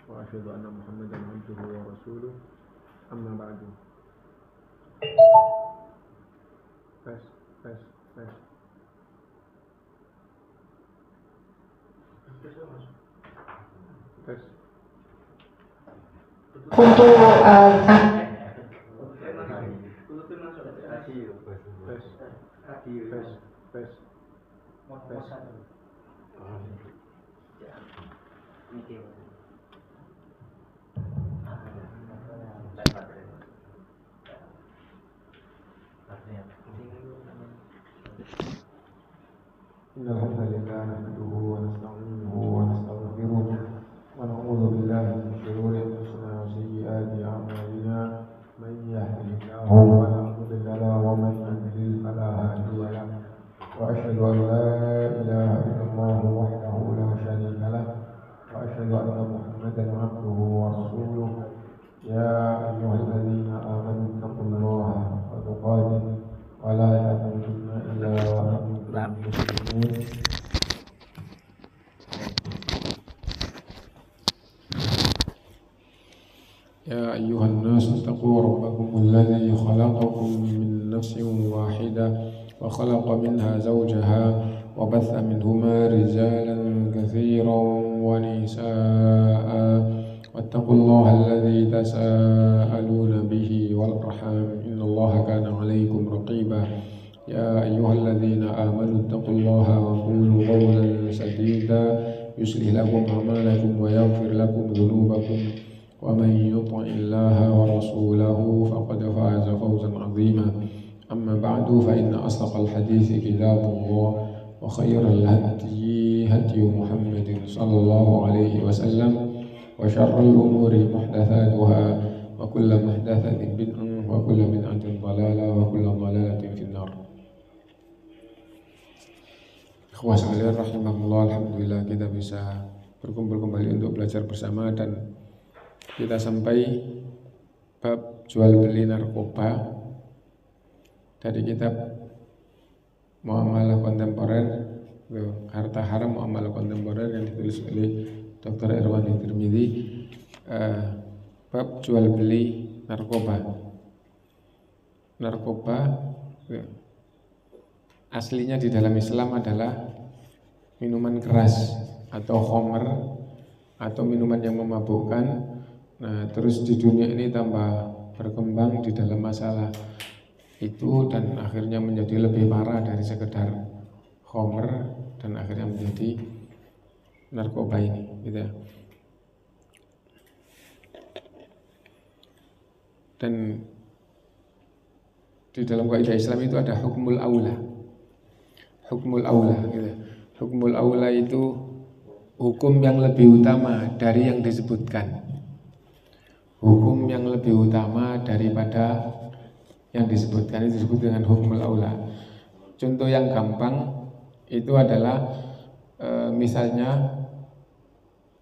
وأشهد أن محمدا عبده ورسوله أما بعد. Tes. إن الحمد لله نحمده ونستعينه ونستغفره ونعوذ بالله من شرور أنفسنا وسيئات أعمالنا من يهده الله فلا مضل له ومن يضلل فلا هادي له وأشهد أن لا إله إلا الله وحده لا شريك له وأشهد أن محمدا عبده ورسوله يا أيها الذين آمنوا اتقوا الله حق تقاته ولا تموتن إلا وأنتم مسلمون. يا أيها الناس اتقوا ربكم الذي خلقكم من نفس واحدة وخلق منها زوجها وبث منهما رجالا كثيرا ونساء واتقوا الله الذي تساءلون به والأرحام إن الله كان عليكم رقيبا. يا أيها الذين آمنوا اتقوا الله وقولوا قولا سديدا يصلح لكم أعمالكم ويغفر لكم ذنوبكم ومن يطع الله ورسوله فقد فاز فوزا عظيما. أما بعد فإن أصدق الحديث كتاب الله وخير الهدي هدي محمد صلى الله عليه وسلم وشر الأمور محدثاتها وكل محدثة بدعة وكل بدعة ضلالة وكل ضلالة في النار. Ikhwah sekalian rahimahullah, alhamdulillah kita bisa berkumpul kembali untuk belajar bersama dan kita sampai bab jual beli narkoba dari kitab Muamalah Kontemporer, Harta Haram Muamalah Kontemporer yang ditulis oleh Dr. Irwandi Tirmidzi. Bab jual beli narkoba. Narkoba aslinya di dalam Islam adalah minuman keras atau khamr atau minuman yang memabukkan. Nah, terus di dunia ini tambah berkembang di dalam masalah itu dan akhirnya menjadi lebih parah dari sekedar khamr dan akhirnya menjadi narkoba ini, gitu ya. Dan di dalam kaidah Islam itu ada hukmul aula. Hukmul aula, gitu ya. Hukmul aula itu hukum yang lebih utama dari yang disebutkan. Hukum yang lebih utama daripada yang disebutkan itu disebut dengan hukmul aula. Contoh yang gampang itu adalah misalnya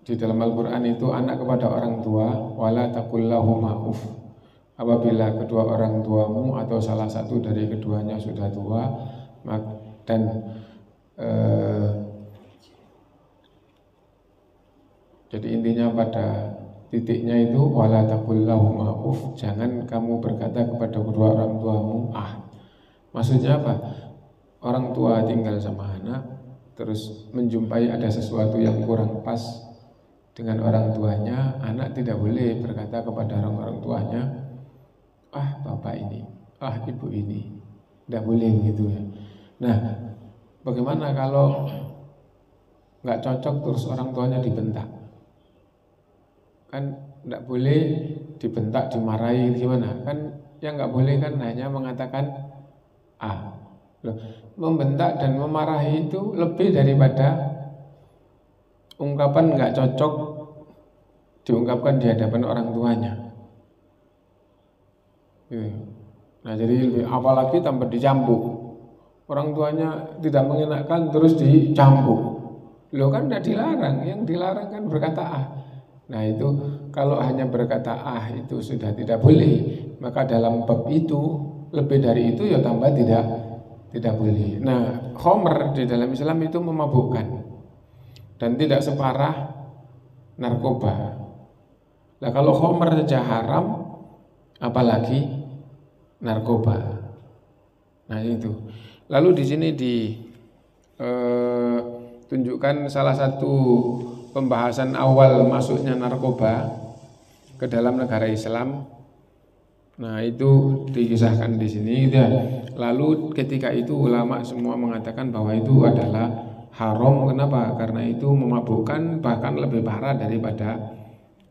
di dalam Al-Quran itu anak kepada orang tua wala taqul lahuma uff. Apabila kedua orang tuamu atau salah satu dari keduanya sudah tua dan jadi intinya pada titiknya itu wala taqul lahuma uff, jangan kamu berkata kepada kedua orang tuamu ah. Maksudnya apa? Orang tua tinggal sama anak terus menjumpai ada sesuatu yang kurang pas dengan orang tuanya, anak tidak boleh berkata kepada orang tuanya ah bapak ini, ah ibu ini, tidak boleh begitu ya. Nah, bagaimana kalau nggak cocok terus orang tuanya dibentak? Kan tidak boleh dibentak, dimarahi, gimana? Kan yang nggak boleh kan hanya mengatakan ah. Loh, membentak dan memarahi itu lebih daripada ungkapan nggak cocok diungkapkan di hadapan orang tuanya. Nah jadi lebih, apalagi tambah dicambuk. Orang tuanya tidak mengenakan terus dicambuk. Loh kan tidak dilarang, yang dilarang kan berkata ah. Nah itu kalau hanya berkata ah itu sudah tidak boleh, maka dalam bab itu lebih dari itu ya tambah tidak boleh. Nah khamr di dalam Islam itu memabukkan dan tidak separah narkoba. Nah kalau khamr saja haram, apalagi narkoba. Nah itu. Lalu di sini tunjukkan salah satu pembahasan awal masuknya narkoba ke dalam negara Islam. Nah itu dikisahkan di sini gitu ya. Lalu ketika itu ulama semua mengatakan bahwa itu adalah haram. Kenapa? Karena itu memabukkan, bahkan lebih parah daripada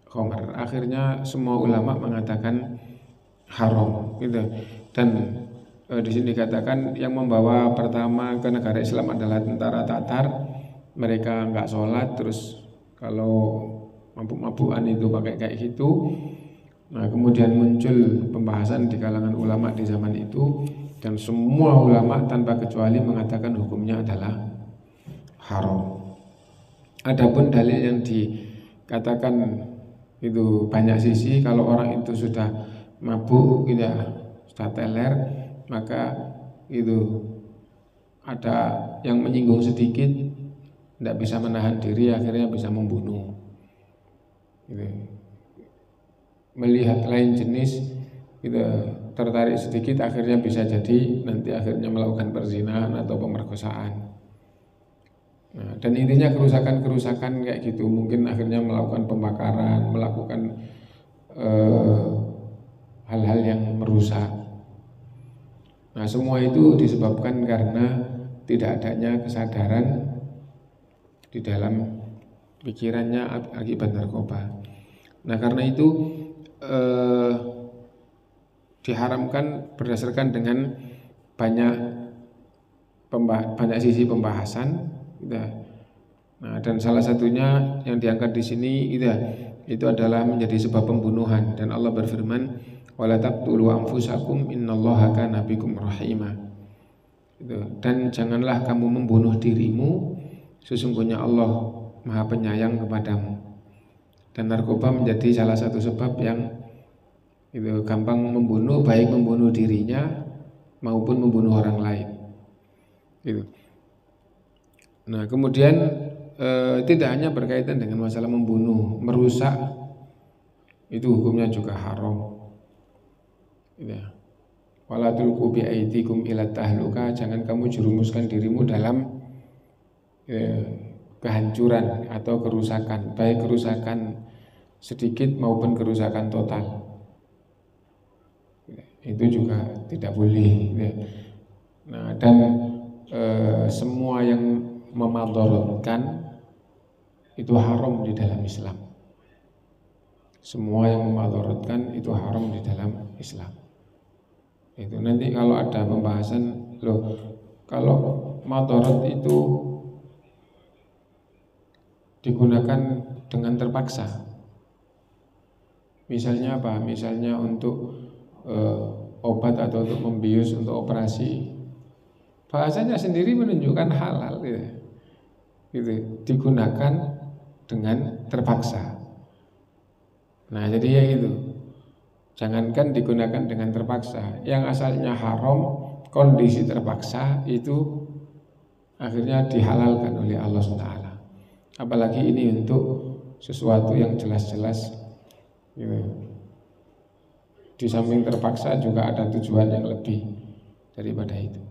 khamr. Akhirnya semua ulama mengatakan haram gitu. Dan di sini dikatakan yang membawa pertama ke negara Islam adalah tentara Tatar. Mereka nggak sholat, terus kalau mabuk-mabukan itu pakai kayak gitu. Nah kemudian muncul pembahasan di kalangan ulama di zaman itu, dan semua ulama tanpa kecuali mengatakan hukumnya adalah haram. Adapun dalil yang dikatakan itu banyak sisi. Kalau orang itu sudah mabuk gitu ya, sudah teler, maka itu ada yang menyinggung sedikit, tidak bisa menahan diri, akhirnya bisa membunuh gitu. Melihat lain jenis gitu, tertarik sedikit, akhirnya bisa jadi nanti akhirnya melakukan perzinahan atau pemerkosaan. Nah, dan intinya kerusakan-kerusakan kayak gitu, mungkin akhirnya melakukan pembakaran, melakukan hal-hal yang merusak. Nah semua itu disebabkan karena tidak adanya kesadaran di dalam pikirannya akibat narkoba. Nah karena itu diharamkan berdasarkan dengan banyak sisi pembahasan gitu. Nah dan salah satunya yang diangkat di sini itu adalah menjadi sebab pembunuhan, dan Allah berfirman wala taqtulu anfusakum innallaha kana bikum rahima. Dan janganlah kamu membunuh dirimu, sesungguhnya Allah Maha Penyayang kepadamu. Dan narkoba menjadi salah satu sebab yang itu gampang membunuh, baik membunuh dirinya maupun membunuh orang lain. Gitu. Nah kemudian tidak hanya berkaitan dengan masalah membunuh, merusak itu hukumnya juga haram. Gitu. Wala tulqu bi aidikum ila tahluka, jangan kamu jerumuskan dirimu dalam kehancuran atau kerusakan, baik kerusakan sedikit maupun kerusakan total. Itu juga tidak boleh. Nah dan semua yang memadharatkan itu haram di dalam Islam. Semua yang memadharatkan itu haram di dalam Islam. Itu nanti kalau ada pembahasan, kalau madharat itu digunakan dengan terpaksa. Misalnya apa? Misalnya untuk obat atau untuk membius, untuk operasi. Bahasanya sendiri menunjukkan halal gitu. Digunakan dengan terpaksa. Nah jadi ya itu, jangankan digunakan dengan terpaksa, yang asalnya haram, kondisi terpaksa itu akhirnya dihalalkan oleh Allah SWT. Apalagi ini untuk sesuatu yang jelas-jelas gitu. Di samping terpaksa juga ada tujuan yang lebih daripada itu.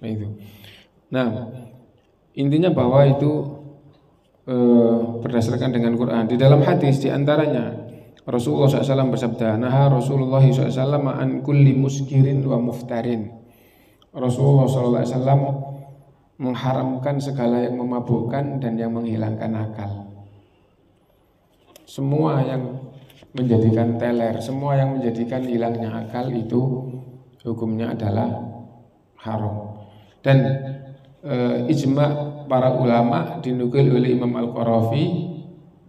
Nah itu. Nah intinya bahwa itu berdasarkan dengan Quran. Di dalam hadis diantaranya Rasulullah SAW bersabda, naha Rasulullah SAW an kulli muskirin wa muftarin. Rasulullah SAW mengharamkan segala yang memabukkan dan yang menghilangkan akal. Semua yang menjadikan teler, semua yang menjadikan hilangnya akal itu hukumnya adalah haram. Dan ijma para ulama dinukil oleh Imam Al-Qarafi.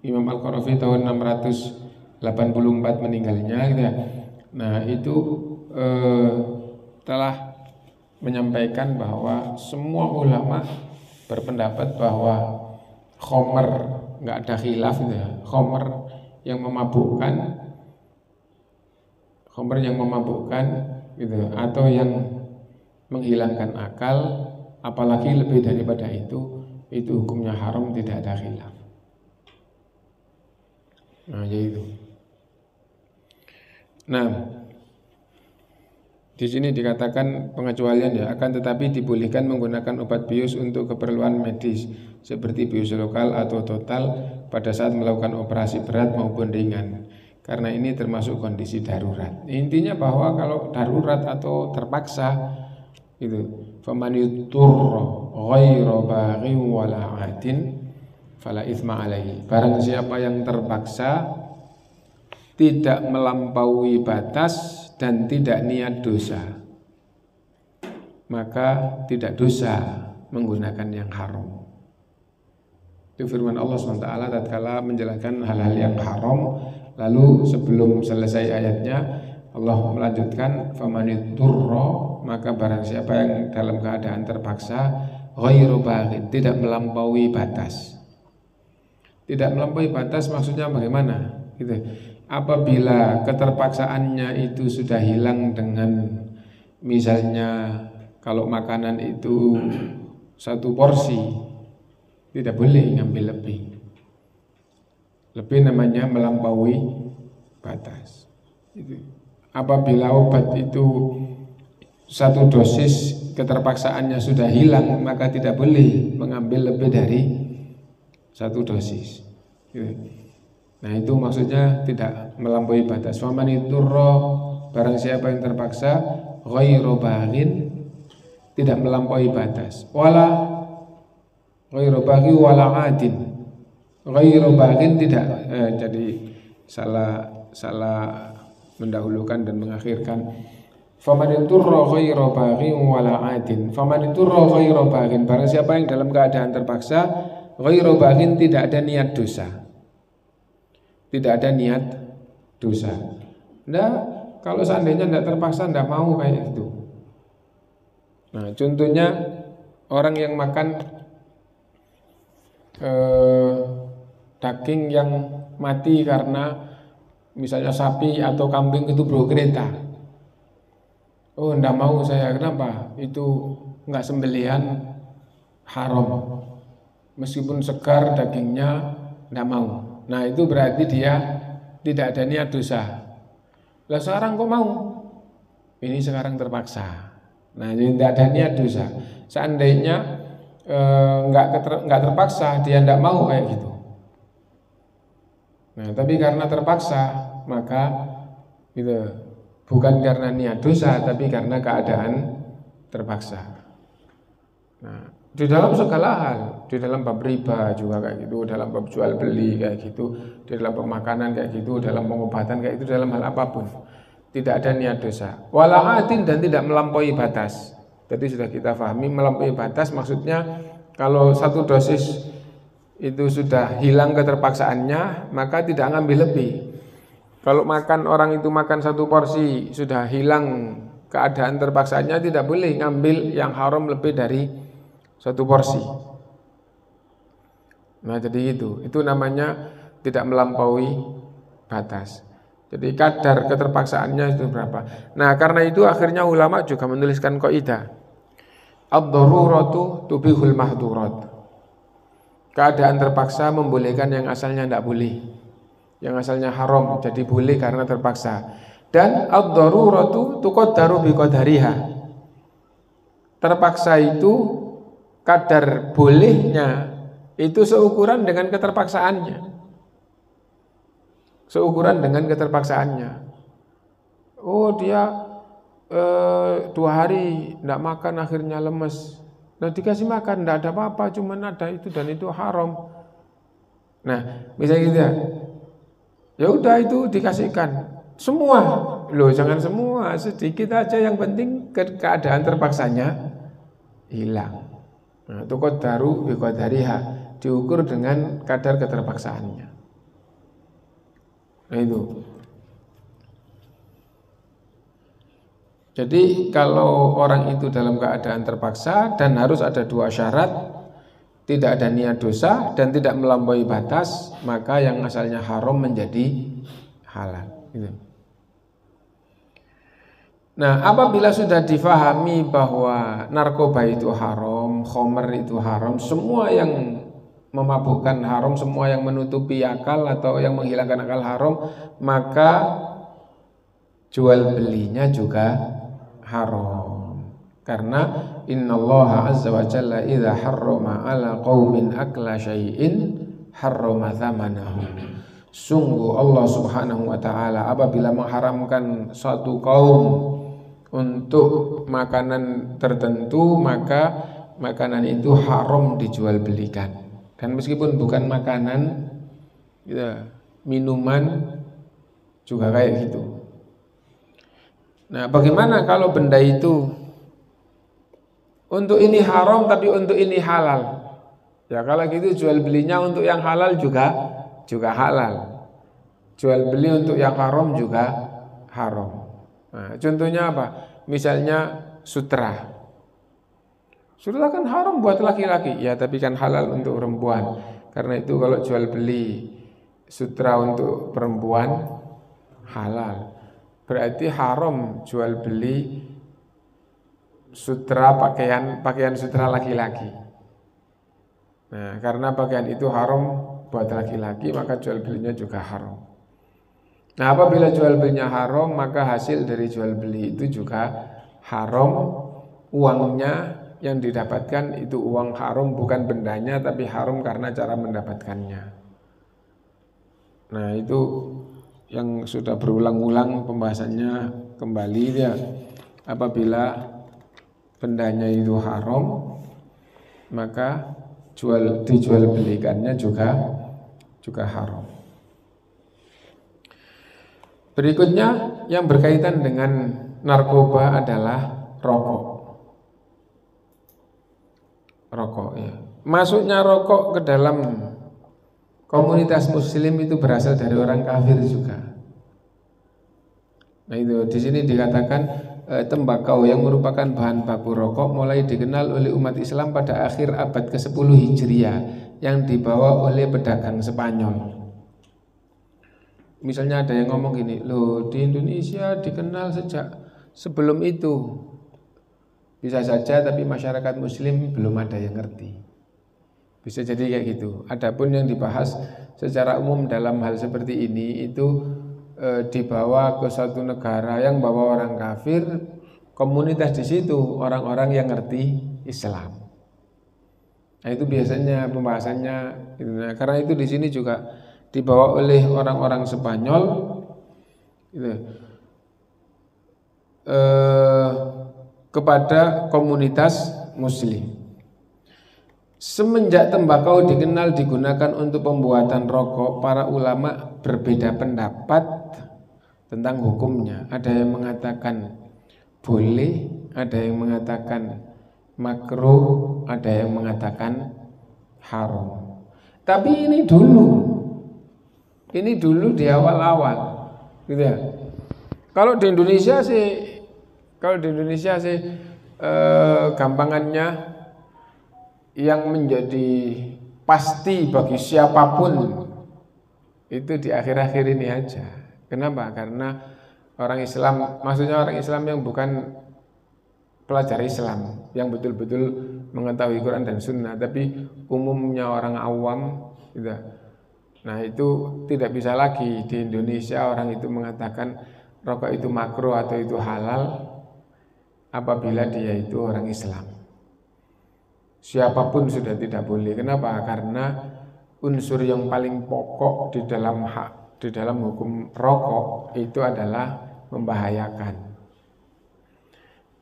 Imam Al-Qarafi tahun 684 meninggalnya gitu ya. Nah itu telah menyampaikan bahwa semua ulama berpendapat bahwa khamr, nggak ada khilaf gitu ya, khamr yang memabukkan gitu, atau yang menghilangkan akal, apalagi lebih daripada itu hukumnya haram, tidak ada khilaf. Nah yaitu. Nah, di sini dikatakan pengecualian ya, akan tetapi dibolehkan menggunakan obat bius untuk keperluan medis seperti bius lokal atau total pada saat melakukan operasi berat maupun ringan. Karena ini termasuk kondisi darurat. Intinya bahwa kalau darurat atau terpaksa itu, faman yuturra ghairu baghin wala 'adin fala itsma alaihi. Barang siapa yang terpaksa tidak melampaui batas dan tidak niat dosa, maka tidak dosa menggunakan yang haram. Itu firman Allah SWT tatkala menjelaskan hal-hal yang haram. Lalu sebelum selesai ayatnya Allah melanjutkan famanidurra, maka barang siapa yang dalam keadaan terpaksa ghairu baghin, tidak melampaui batas. Tidak melampaui batas maksudnya bagaimana? Gitu. Apabila keterpaksaannya itu sudah hilang dengan misalnya kalau makanan itu 1 porsi, tidak boleh ngambil lebih. Lebih namanya melampaui batas. Apabila obat itu 1 dosis keterpaksaannya sudah hilang, maka tidak boleh mengambil lebih dari 1 dosis. Nah itu maksudnya tidak melampaui batas. Faman iturra, barang siapa yang terpaksa ghairu baghin, tidak melampaui batas. Wala ghairu baghin wala 'adin. Ghairu baghin tidak jadi salah mendahulukan dan mengakhirkan. Faman iturra ghairu baghin wala 'adin. Faman iturra ghairu baghin, barang siapa yang dalam keadaan terpaksa ghairu baghin, tidak ada niat dosa. Tidak ada niat dosa. Nah, kalau seandainya tidak terpaksa, tidak mau kayak gitu. Nah, contohnya orang yang makan daging yang mati karena misalnya sapi atau kambing itu berkereta. Oh, tidak mau saya. Kenapa? Itu enggak sembelihan haram. Meskipun segar dagingnya, tidak mau. Nah itu berarti dia tidak ada niat dosa. Lah sekarang kok mau? Ini sekarang terpaksa. Nah jadi tidak ada niat dosa. Seandainya enggak terpaksa, dia tidak mau kayak gitu. Nah tapi karena terpaksa, maka gitu, bukan karena niat dosa, tapi karena keadaan terpaksa. Nah di dalam segala hal, di dalam bab riba juga kayak gitu, dalam bab jual beli kayak gitu, di dalam pemakanan kayak gitu, dalam pengobatan kayak gitu, dalam hal apapun tidak ada niat dosa. Wala 'adin, dan tidak melampaui batas. Tadi sudah kita pahami melampaui batas maksudnya kalau 1 dosis itu sudah hilang keterpaksaannya, maka tidak ngambil lebih. Kalau makan orang itu makan 1 porsi sudah hilang keadaan terpaksaannya, tidak boleh ngambil yang haram lebih dari 1 porsi. Nah jadi itu namanya tidak melampaui batas. Jadi kadar keterpaksaannya itu berapa. Nah karena itu akhirnya ulama juga menuliskan kaidah ad-daruratu tubihul mahdurat. Keadaan terpaksa membolehkan yang asalnya tidak boleh, yang asalnya haram jadi boleh karena terpaksa. Dan ad-daruratu tuqaddaru biqadariha. Terpaksa itu kadar bolehnya itu seukuran dengan keterpaksaannya. Seukuran dengan keterpaksaannya. Oh dia 2 hari tidak makan akhirnya lemes. Nah dikasih makan tidak ada apa-apa, cuman ada itu dan itu haram. Nah misalnya gitu ya udah itu dikasihkan semua. Loh jangan semua, sedikit aja, yang penting keadaan terpaksanya hilang. Nah, tuqaddaru biqadariha, diukur dengan kadar keterpaksaannya. Nah itu. Jadi kalau orang itu dalam keadaan terpaksa dan harus ada 2 syarat, tidak ada niat dosa dan tidak melampaui batas, maka yang asalnya haram menjadi halal. Gitu. Nah, apabila sudah difahami bahwa narkoba itu haram, khamr itu haram, semua yang memabukkan haram, semua yang menutupi akal atau yang menghilangkan akal haram, maka jual belinya juga haram. Karena innallaha azza wa jalla idza harrama ala qaumin akla syai'in harrama thamanahu. Sungguh Allah Subhanahu wa taala apabila mengharamkan suatu kaum untuk makanan tertentu, maka makanan itu haram dijual belikan. Dan meskipun bukan makanan, ya, minuman juga kayak gitu. Nah, bagaimana kalau benda itu untuk ini haram tapi untuk ini halal? Ya kalau gitu jual belinya untuk yang halal juga halal. Jual beli untuk yang haram juga haram. Nah, contohnya apa? Misalnya sutra. Sutra kan haram buat laki-laki, ya tapi kan halal untuk perempuan. Karena itu kalau jual beli sutra untuk perempuan halal. Berarti haram jual beli sutra pakaian sutra laki-laki. Nah, karena pakaian itu haram buat laki-laki, maka jual belinya juga haram. Nah, apabila jual belinya haram, maka hasil dari jual beli itu juga haram. Uangnya yang didapatkan itu uang haram, bukan bendanya, tapi haram karena cara mendapatkannya. Nah, itu yang sudah berulang-ulang pembahasannya kembali ya. Apabila bendanya itu haram, maka dijual belikannya juga haram. Berikutnya yang berkaitan dengan narkoba adalah rokok ya. Masuknya rokok ke dalam komunitas muslim itu berasal dari orang kafir juga. Nah itu di sini dikatakan tembakau yang merupakan bahan baku rokok mulai dikenal oleh umat Islam pada akhir abad ke-10 Hijriah yang dibawa oleh pedagang Spanyol. Misalnya ada yang ngomong gini, loh di Indonesia dikenal sejak sebelum itu. Bisa saja tapi masyarakat muslim belum ada yang ngerti. Bisa jadi kayak gitu. Adapun yang dibahas secara umum dalam hal seperti ini itu dibawa ke suatu negara yang bawa orang kafir, komunitas di situ orang-orang yang ngerti Islam. Nah itu biasanya pembahasannya. Nah, karena itu di sini juga dibawa oleh orang-orang Spanyol gitu, kepada komunitas muslim. Semenjak tembakau dikenal digunakan untuk pembuatan rokok, para ulama berbeda pendapat tentang hukumnya. Ada yang mengatakan boleh, ada yang mengatakan makruh, ada yang mengatakan haram. Tapi ini dulu di awal-awal, gitu ya. Kalau di Indonesia sih, gampangannya yang menjadi pasti bagi siapapun itu di akhir-akhir ini aja. Kenapa? Karena orang Islam, maksudnya orang Islam yang bukan pelajar Islam, yang betul-betul mengetahui Quran dan Sunnah, tapi umumnya orang awam, gitu. Nah itu tidak bisa lagi di Indonesia orang itu mengatakan rokok itu makruh atau itu halal apabila dia itu orang Islam. Siapapun sudah tidak boleh. Kenapa? Karena unsur yang paling pokok di dalam hukum rokok itu adalah membahayakan.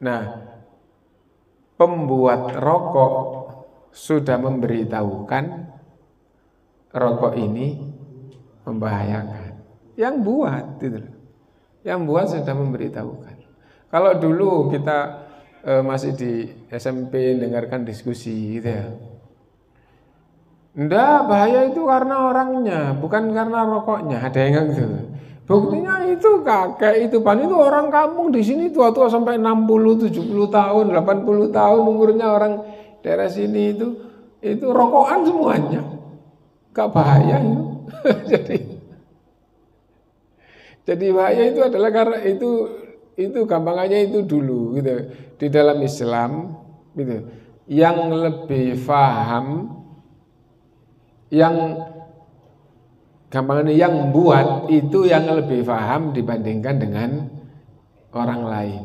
Nah, pembuat rokok sudah memberitahukan rokok ini membahayakan. Yang buat sudah memberitahukan. Kalau dulu kita masih di SMP dengarkan diskusi gitu ya. Nggak, bahaya itu karena orangnya, bukan karena rokoknya. Ada yang gitu. Buktinya itu kakek itu orang kampung di sini tua-tua sampai 60, 70 tahun, 80 tahun umurnya orang daerah sini itu rokokan semuanya. Gak bahaya itu. Jadi bahaya itu adalah karena itu gampangannya itu dulu gitu. Di dalam Islam gitu. Yang lebih paham, yang gampangannya yang buat itu yang lebih paham dibandingkan dengan orang lain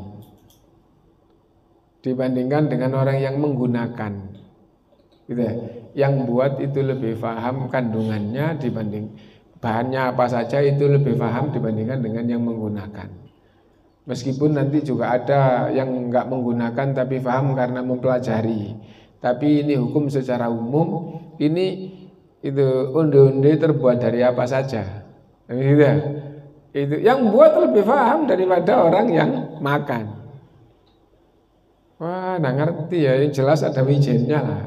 dibandingkan dengan orang yang menggunakan, gitu ya. Yang buat itu lebih paham kandungannya dibanding bahannya apa saja, itu lebih paham dibandingkan dengan yang menggunakan. Meskipun nanti juga ada yang nggak menggunakan tapi paham karena mempelajari. Tapi ini hukum secara umum, ini itu onde-onde terbuat dari apa saja, gitu ya. Itu yang buat lebih paham daripada orang yang makan. Wah, nggak ngerti ya, yang jelas ada wijennya lah,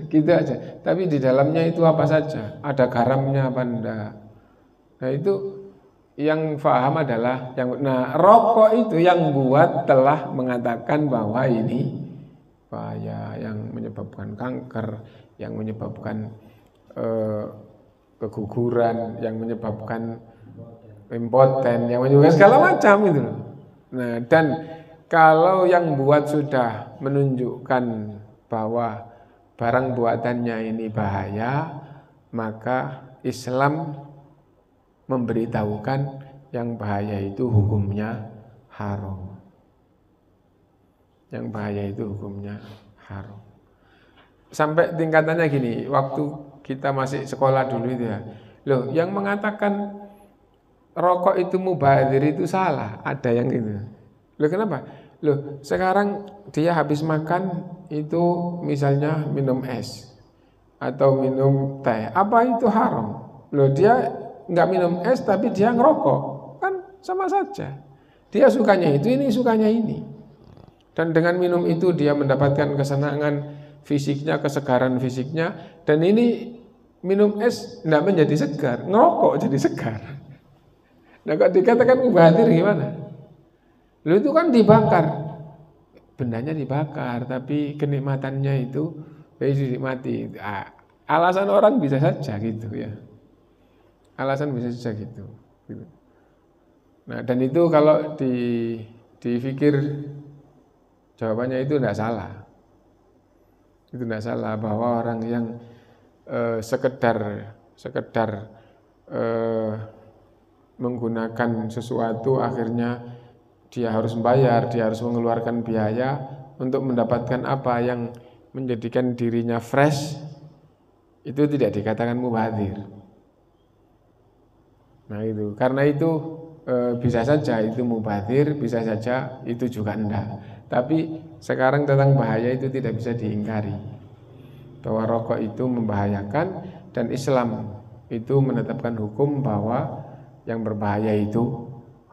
gitu aja. Tapi di dalamnya itu apa saja, ada garamnya apa enggak. Nah itu yang paham adalah yang. Nah rokok itu yang buat telah mengatakan bahwa ini bahaya, yang menyebabkan kanker, yang menyebabkan keguguran, yang menyebabkan impoten, yang menyebabkan segala macam itu loh. Nah dan kalau yang buat sudah menunjukkan bahwa barang buatannya ini bahaya, maka Islam memberitahukan yang bahaya itu hukumnya haram. Yang bahaya itu hukumnya haram. Sampai tingkatannya gini, waktu kita masih sekolah dulu itu ya, loh yang mengatakan rokok itu mubadzir itu salah, ada yang gitu. Loh kenapa? Loh sekarang dia habis makan itu misalnya minum es atau minum teh, apa itu haram? Loh dia nggak minum es tapi dia ngerokok, kan sama saja. Dia sukanya itu, ini sukanya ini. Dan dengan minum itu dia mendapatkan kesenangan fisiknya, kesegaran fisiknya. Dan ini minum es nggak menjadi segar, ngerokok jadi segar. Nah kalau dikatakan mubadzir gimana? Lalu itu kan dibakar, bendanya dibakar, tapi kenikmatannya itu dinikmati. Alasan orang bisa saja gitu ya. Alasan bisa saja gitu. Nah dan itu kalau dipikir jawabannya itu tidak salah. Itu tidak salah bahwa orang yang sekedar menggunakan sesuatu akhirnya dia harus membayar, dia harus mengeluarkan biaya untuk mendapatkan apa yang menjadikan dirinya fresh, itu tidak dikatakan mubadzir. Nah itu, karena itu bisa saja itu mubadzir, bisa saja itu juga enggak. Tapi sekarang tentang bahaya itu tidak bisa diingkari, bahwa rokok itu membahayakan, dan Islam itu menetapkan hukum bahwa yang berbahaya itu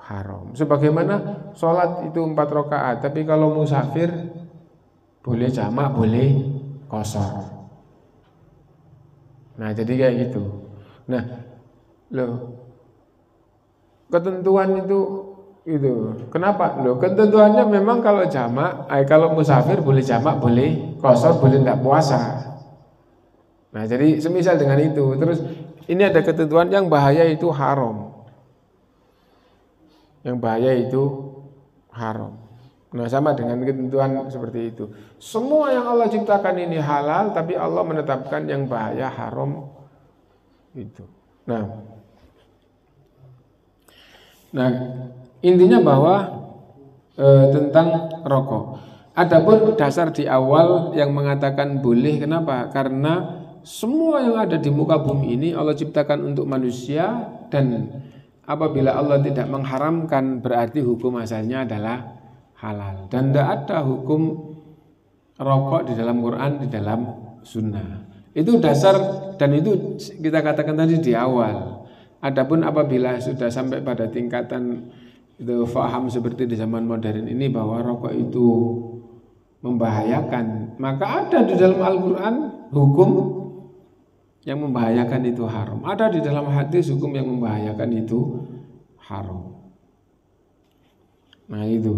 haram. Sebagaimana sholat itu 4 rakaat, tapi kalau musafir boleh jamak, boleh qashar. Nah jadi kayak gitu. Nah loh, ketentuan itu kenapa? Loh ketentuannya memang kalau jamak, kalau musafir boleh jamak, boleh qashar, boleh tidak puasa. Nah jadi semisal dengan itu. Terus ini ada ketentuan yang bahaya itu haram. Yang bahaya itu haram. Nah sama dengan ketentuan seperti itu. Semua yang Allah ciptakan ini halal, tapi Allah menetapkan yang bahaya haram itu. Nah intinya bahwa tentang rokok. Adapun dasar di awal yang mengatakan boleh, kenapa? Karena semua yang ada di muka bumi ini Allah ciptakan untuk manusia, dan apabila Allah tidak mengharamkan berarti hukum asalnya adalah halal. Dan tidak ada hukum rokok di dalam Quran, di dalam sunnah. Itu dasar, dan itu kita katakan tadi di awal. Adapun apabila sudah sampai pada tingkatan itu faham seperti di zaman modern ini bahwa rokok itu membahayakan, maka ada di dalam Al-Quran hukum yang membahayakan itu haram. Ada di dalam hadis hukum yang membahayakan itu haram. Nah itu.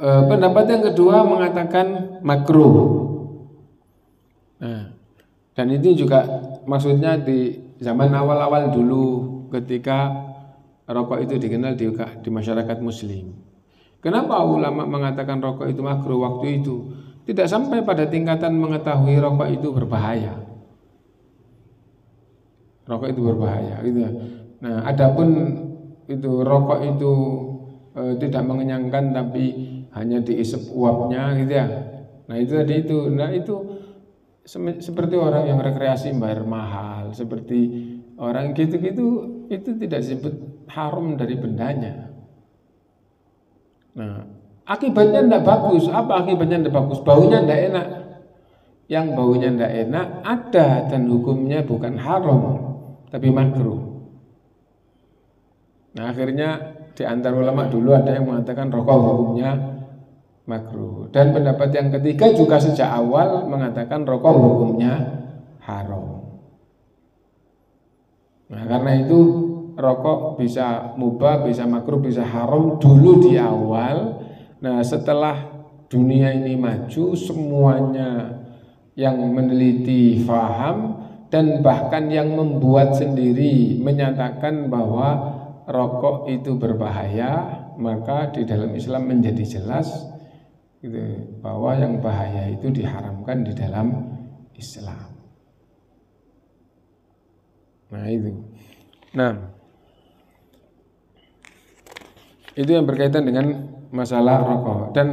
Pendapat yang kedua mengatakan makruh. Nah, dan itu juga maksudnya di zaman awal-awal dulu ketika rokok itu dikenal di masyarakat muslim. Kenapa ulama mengatakan rokok itu makruh waktu itu? tidak sampai pada tingkatan mengetahui rokok itu berbahaya. Rokok itu berbahaya gitu ya. Nah, adapun itu rokok itu tidak mengenyangkan tapi hanya diisep uapnya gitu ya. Nah, itu tadi itu. Nah, itu seperti orang yang rekreasi bayar mahal, seperti orang gitu-gitu, itu tidak disebut haram dari bendanya. Nah, akibatnya tidak bagus. Apa akibatnya tidak bagus? Baunya tidak enak. Yang baunya tidak enak ada dan hukumnya bukan haram tapi makruh. Nah, akhirnya di antara ulama dulu ada yang mengatakan rokok hukumnya makruh. Dan pendapat yang ketiga juga sejak awal mengatakan rokok hukumnya haram. Nah, karena itu rokok bisa mubah, bisa makruh, bisa haram dulu di awal. Nah, setelah dunia ini maju, semuanya yang meneliti faham dan bahkan yang membuat sendiri menyatakan bahwa rokok itu berbahaya, maka di dalam Islam menjadi jelas gitu, bahwa yang bahaya itu diharamkan di dalam Islam. Nah, itu. Nah, itu yang berkaitan dengan masalah rokok. Dan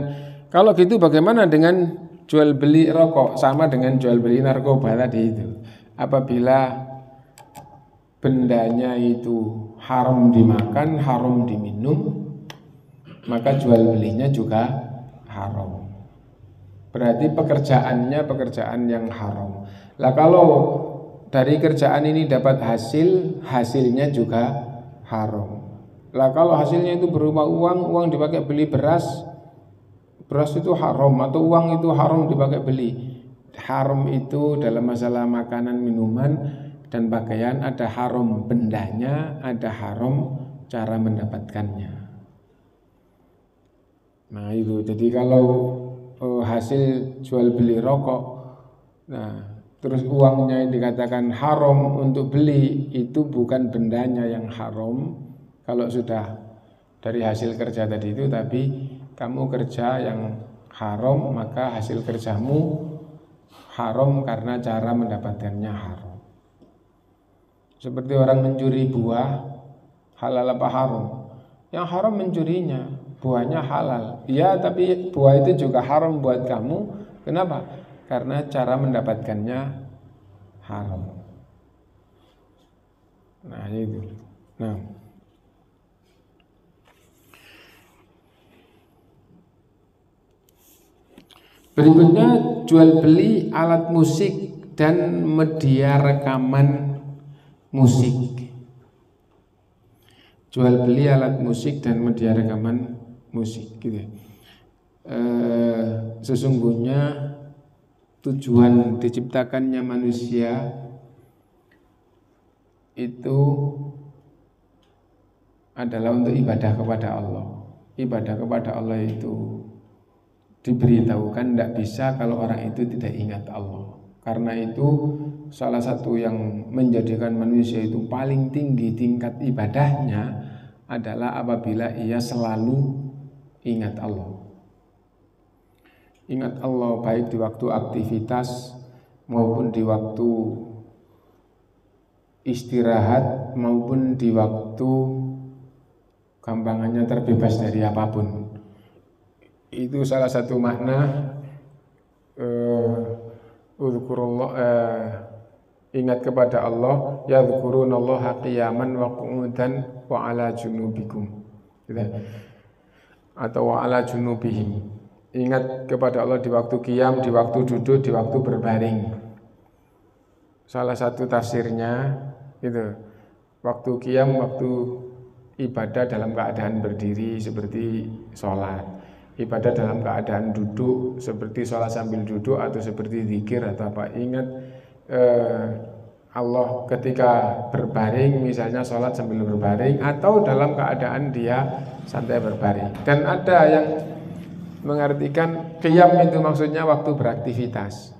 kalau gitu bagaimana dengan jual beli rokok? Sama dengan jual beli narkoba tadi itu. Apabila bendanya itu haram dimakan, haram diminum, maka jual belinya juga haram. Berarti pekerjaannya pekerjaan yang haram. Lah kalau dari kerjaan ini dapat hasil, hasilnya juga haram. Lah kalau hasilnya itu berupa uang, uang dipakai beli beras, beras itu haram, atau uang itu haram dipakai beli. Haram itu dalam masalah makanan, minuman, dan pakaian, ada haram bendanya, ada haram cara mendapatkannya. Nah itu, jadi kalau hasil jual beli rokok, nah terus uangnya dikatakan haram untuk beli, itu bukan bendanya yang haram. Kalau sudah dari hasil kerja tadi itu, tapi kamu kerja yang haram, maka hasil kerjamu haram karena cara mendapatkannya haram. Seperti orang mencuri buah, halal apa haram? Yang haram mencurinya, buahnya halal. Ya, tapi buah itu juga haram buat kamu. Kenapa? Karena cara mendapatkannya haram. Nah itu. Nah, berikutnya jual beli alat musik dan media rekaman musik. Jual beli alat musik dan media rekaman musik gitu. Sesungguhnya tujuan diciptakannya manusia itu adalah untuk ibadah kepada Allah. Ibadah kepada Allah itu diberitahukan tidak bisa kalau orang itu tidak ingat Allah. Karena itu salah satu yang menjadikan manusia itu paling tinggi tingkat ibadahnya adalah apabila ia selalu ingat Allah. Ingat Allah baik di waktu aktivitas maupun di waktu istirahat maupun di waktu gampangannya terbebas dari apapun. Itu salah satu makna ingat kepada Allah, yadhkurunallaha qiyaman wa qu'udan wa ala junubikum gitu. Atau wa ala junubihim. Ingat kepada Allah di waktu qiyam, di waktu duduk, di waktu berbaring. Salah satu tafsirnya itu waktu qiyam, waktu ibadah dalam keadaan berdiri seperti sholat, ibadah dalam keadaan duduk seperti sholat sambil duduk atau seperti zikir atau apa. Ingat Allah ketika berbaring, misalnya sholat sambil berbaring atau dalam keadaan dia santai berbaring. Dan ada yang mengartikan qiyam itu maksudnya waktu beraktivitas.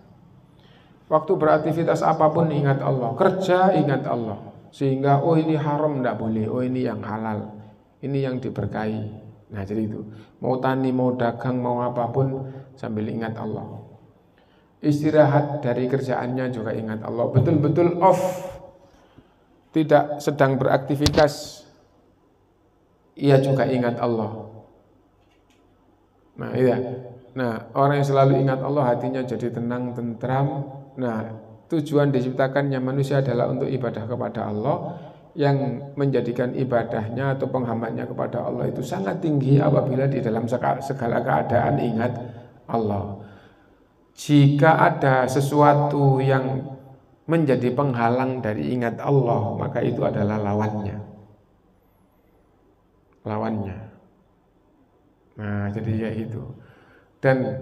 Waktu beraktivitas apapun ingat Allah, kerja ingat Allah, sehingga oh ini haram tidak boleh, oh ini yang halal, ini yang diberkahi. Nah jadi itu, mau tani, mau dagang, mau apapun sambil ingat Allah. Istirahat dari kerjaannya juga ingat Allah. Betul-betul off, tidak sedang beraktivitas, ia juga ingat Allah. Nah iya. Nah orang yang selalu ingat Allah hatinya jadi tenang, tentram. Nah tujuan diciptakannya manusia adalah untuk ibadah kepada Allah, yang menjadikan ibadahnya atau penghambaannya kepada Allah itu sangat tinggi apabila di dalam segala keadaan ingat Allah. Jika ada sesuatu yang menjadi penghalang dari ingat Allah, maka itu adalah lawannya. Nah jadi ya itu. Dan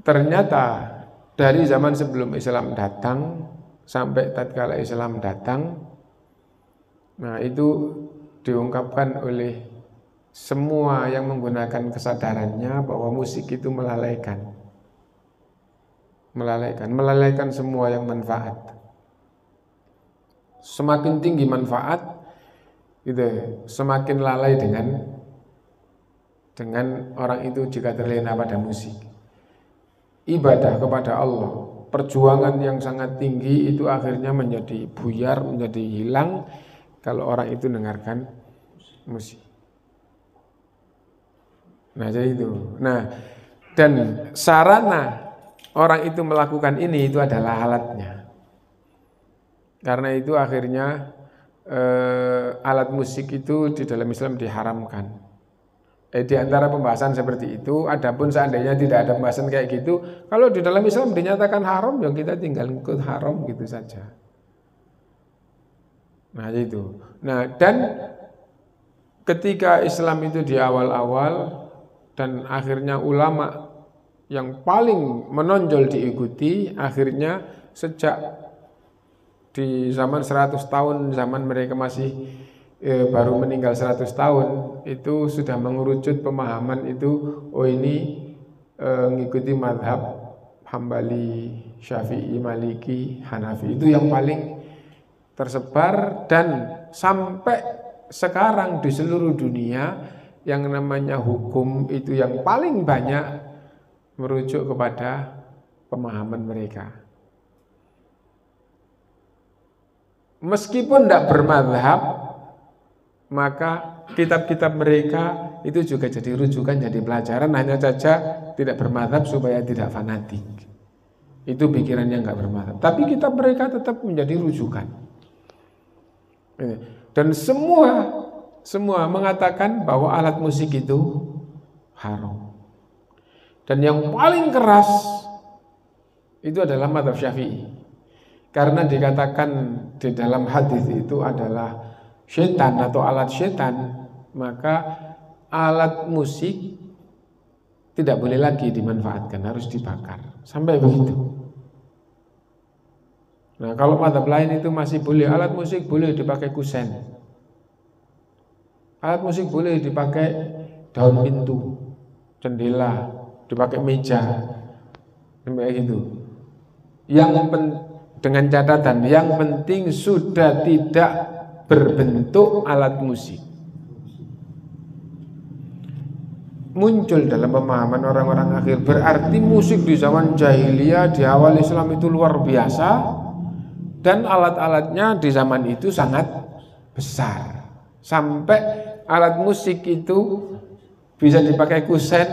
ternyata dari zaman sebelum Islam datang sampai tatkala Islam datang, nah itu diungkapkan oleh semua yang menggunakan kesadarannya bahwa musik itu melalaikan semua yang manfaat. Semakin tinggi manfaat, gitu, semakin lalai dengan orang itu jika terlena pada musik. Ibadah kepada Allah, perjuangan yang sangat tinggi itu akhirnya menjadi buyar, menjadi hilang kalau orang itu dengarkan musik. Nah jadi itu. Nah dan sarana orang itu melakukan ini itu adalah alatnya. Karena itu akhirnya alat musik itu di dalam Islam diharamkan. Di antara pembahasan seperti itu, adapun seandainya tidak ada pembahasan kayak gitu, kalau di dalam Islam dinyatakan haram, ya kita tinggal ikut haram gitu saja. Nah itu. Nah dan ketika Islam itu di awal-awal dan akhirnya ulama yang paling menonjol diikuti, akhirnya sejak di zaman 100 tahun, zaman mereka masih baru meninggal 100 tahun, itu sudah mengerucut pemahaman itu, oh ini ngikuti madhab Hambali, Syafi'i, Maliki, Hanafi, itu yang paling tersebar. Dan sampai sekarang di seluruh dunia yang namanya hukum itu yang paling banyak merujuk kepada pemahaman mereka. Meskipun tidak bermadhab, maka kitab-kitab mereka itu juga jadi rujukan, jadi pelajaran, hanya saja tidak bermadhab supaya tidak fanatik. Itu pikirannya nggak bermadhab. Tapi kitab mereka tetap menjadi rujukan. Dan semua mengatakan bahwa alat musik itu haram. Dan yang paling keras itu adalah mazhab Syafi'i. Karena dikatakan di dalam hadis itu adalah syaitan atau alat syaitan, maka alat musik tidak boleh lagi dimanfaatkan, harus dibakar. Sampai begitu. Nah, kalau mazhab lain itu masih boleh, alat musik boleh dipakai kusen. Alat musik boleh dipakai daun pintu, jendela, dipakai meja, sampai gitu. Dengan catatan yang penting sudah tidak berbentuk alat musik. Muncul dalam pemahaman orang-orang akhir, berarti musik di zaman jahiliyah, di awal Islam itu luar biasa, dan alat-alatnya di zaman itu sangat besar. Sampai alat musik itu bisa dipakai kusen,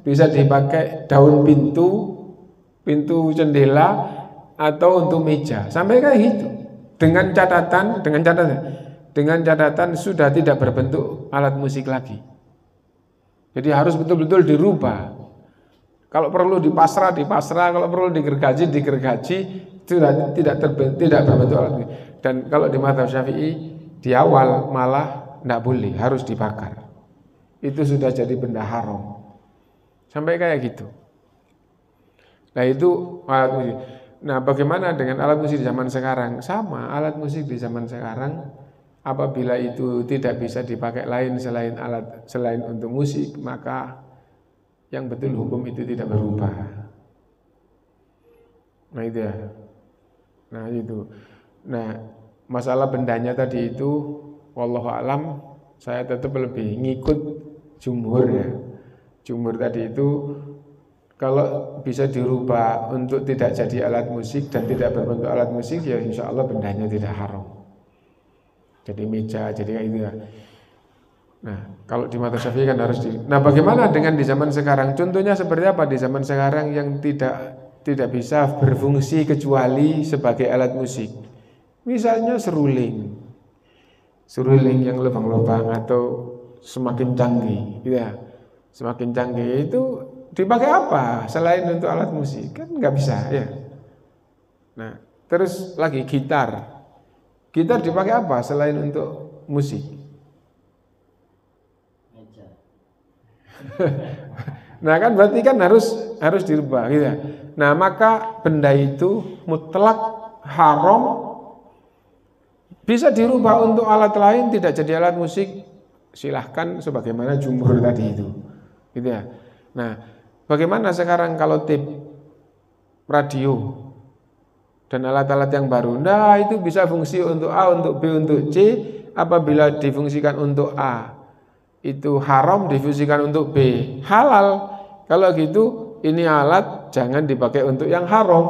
bisa dipakai daun pintu jendela, atau untuk meja, sampai kayak gitu. Dengan catatan sudah tidak berbentuk alat musik lagi. Jadi harus betul-betul dirubah. Kalau perlu dipasrah, kalau perlu digergaji, tidak berbentuk alat musik. Dan kalau di mazhab Syafi'i di awal malah tidak boleh, harus dibakar. Itu sudah jadi benda haram. Sampai kayak gitu. Nah itu alat musik. Nah bagaimana dengan alat musik di zaman sekarang? Sama, alat musik di zaman sekarang apabila itu tidak bisa dipakai lain selain untuk musik, maka yang betul hukum itu tidak berubah. Nah itu ya. Nah masalah bendanya tadi itu wallahu alam, saya tetap lebih ngikut jumhur ya. Jumhur tadi itu kalau bisa dirubah untuk tidak jadi alat musik dan tidak berbentuk alat musik, ya insya Allah bendanya tidak haram. Jadi meja, jadi kayak gitu ya. Nah, kalau di mata Syafi'i kan harus di. Nah, bagaimana dengan di zaman sekarang? Contohnya seperti apa di zaman sekarang yang tidak bisa berfungsi kecuali sebagai alat musik? Misalnya seruling yang lubang-lubang atau semakin canggih, ya. Semakin canggih itu dipakai apa selain untuk alat musik? Kan nggak bisa, ya. Nah, terus lagi gitar. Gitar dipakai apa selain untuk musik? Nah kan berarti kan harus dirubah gitu ya. Nah maka benda itu mutlak haram, bisa dirubah untuk alat lain, tidak jadi alat musik, silahkan sebagaimana jumhur tadi itu gitu ya. Nah bagaimana sekarang kalau tape radio dan alat-alat yang baru? Nah itu bisa fungsi untuk A, untuk B, untuk C. Apabila difungsikan untuk A itu haram, difungsikan untuk B halal. Kalau gitu ini alat jangan dipakai untuk yang haram.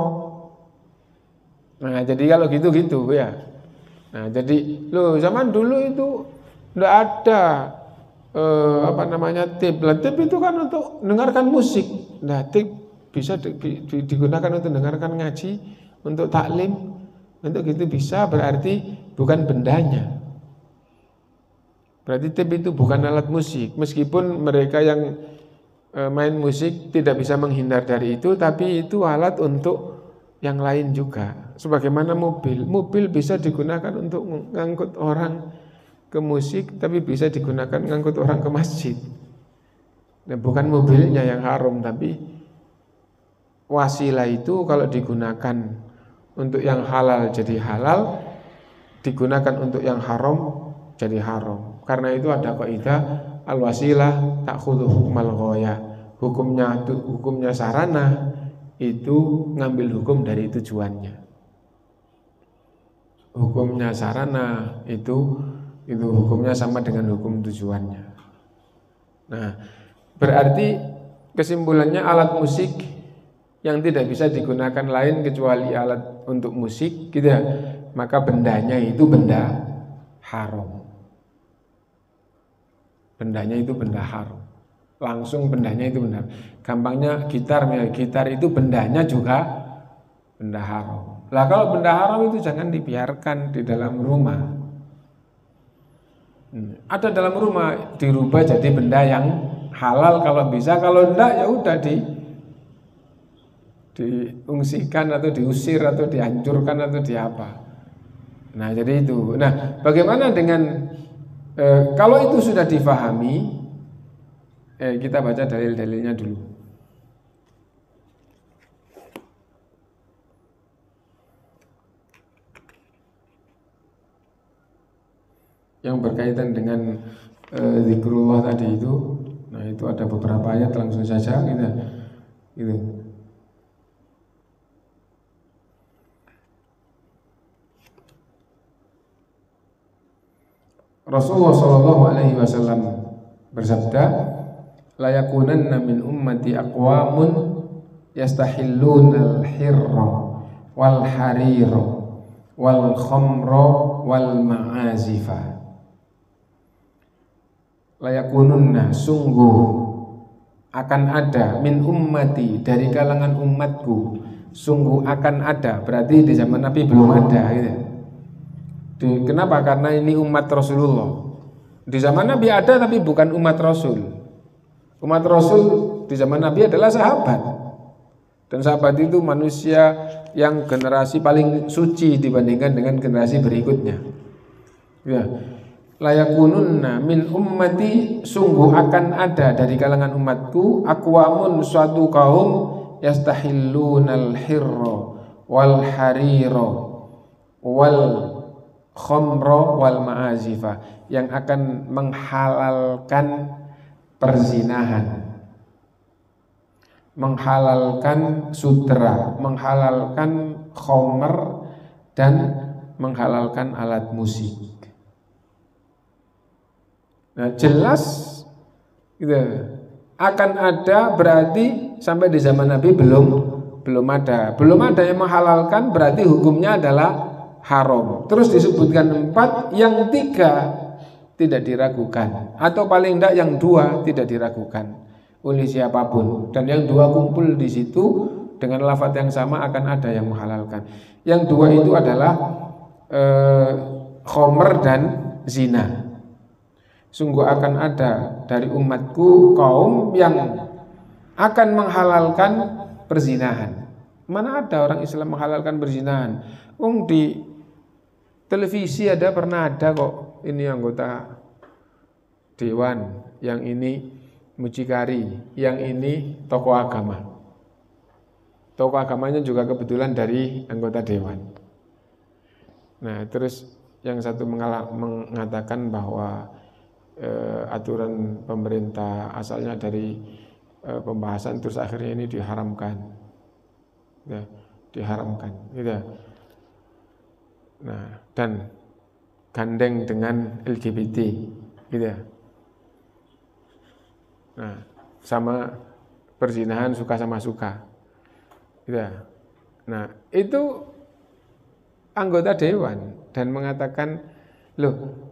Nah jadi kalau gitu ya. Nah jadi zaman dulu itu enggak ada tape. Tape itu kan untuk mendengarkan musik. Nah tape bisa digunakan untuk mendengarkan ngaji, untuk taklim, untuk gitu bisa, berarti bukan bendanya. Berarti tape itu bukan alat musik. Meskipun mereka yang main musik tidak bisa menghindar dari itu, tapi itu alat untuk yang lain juga. Sebagaimana mobil bisa digunakan untuk mengangkut orang ke musik, tapi bisa digunakan mengangkut orang ke masjid. Nah, bukan mobilnya yang haram, tapi wasilah itu kalau digunakan untuk yang halal jadi halal, digunakan untuk yang haram jadi haram. Karena itu ada kaidah al-wasilah ta'khudhu hukmal ghayah. Hukumnya sarana itu ngambil hukum dari tujuannya. Hukumnya sarana itu hukumnya sama dengan hukum tujuannya. Nah, berarti kesimpulannya alat musik yang tidak bisa digunakan lain kecuali alat untuk musik gitu ya, maka bendanya itu benda haram. Bendanya itu benda haram. Langsung bendanya itu benar. Gampangnya gitar itu bendanya juga benda haram. Lah kalau benda haram itu jangan dibiarkan di dalam rumah. Ada dalam rumah dirubah jadi benda yang halal kalau bisa, kalau enggak ya udah diungsikan atau diusir atau dihancurkan atau diapa. Nah, jadi itu. Nah, bagaimana dengan kalau itu sudah difahami, kita baca dalil-dalilnya dulu. Yang berkaitan dengan zikrullah tadi itu, nah itu ada beberapa ayat, langsung saja gitu. Rasulullah Shallallahu Alaihi Wasallam bersabda, la yakunanna min ummati aqwamun yastahilluna al-hirra wal harira wal khamra wal ma'azifa. La yakununna, sungguh akan ada, min ummati, dari kalangan umatku, sungguh akan ada. Berarti di zaman Nabi belum ada gitu. Kenapa? Karena ini umat Rasulullah. Di zaman Nabi ada tapi bukan umat Rasul. Umat Rasul di zaman Nabi adalah sahabat. Dan sahabat itu manusia yang generasi paling suci dibandingkan dengan generasi berikutnya. Ya. Layakununna min ummati, sungguh akan ada dari kalangan umatku aqwamun, suatu kaum yastahillunal hirra wal harira wal khamra wal ma'azifa, yang akan menghalalkan perzinahan, menghalalkan sutra, menghalalkan khamr, dan menghalalkan alat musik. Nah, jelas Gitu. Akan ada berarti sampai di zaman Nabi belum ada. Belum ada yang menghalalkan berarti hukumnya adalah haram. Terus disebutkan 4, yang 3 tidak diragukan, atau paling tidak yang 2 tidak diragukan oleh siapapun, dan yang 2 kumpul di situ dengan lafaz yang sama akan ada yang menghalalkan. Yang 2 itu adalah khomer dan zina. Sungguh akan ada dari umatku kaum yang akan menghalalkan perzinahan. Mana ada orang Islam menghalalkan perzinahan? Di televisi pernah ada kok, ini anggota dewan, yang ini mucikari, yang ini tokoh agama. Tokoh agamanya juga kebetulan dari anggota dewan. Nah, terus yang satu mengatakan bahwa aturan pemerintah asalnya dari pembahasan, terus akhirnya ini diharamkan, ya, diharamkan, gitu. Nah, dan gandeng dengan LGBT, gitu. Nah, sama perzinahan suka sama suka, gitu. Nah, itu anggota dewan dan mengatakan, loh,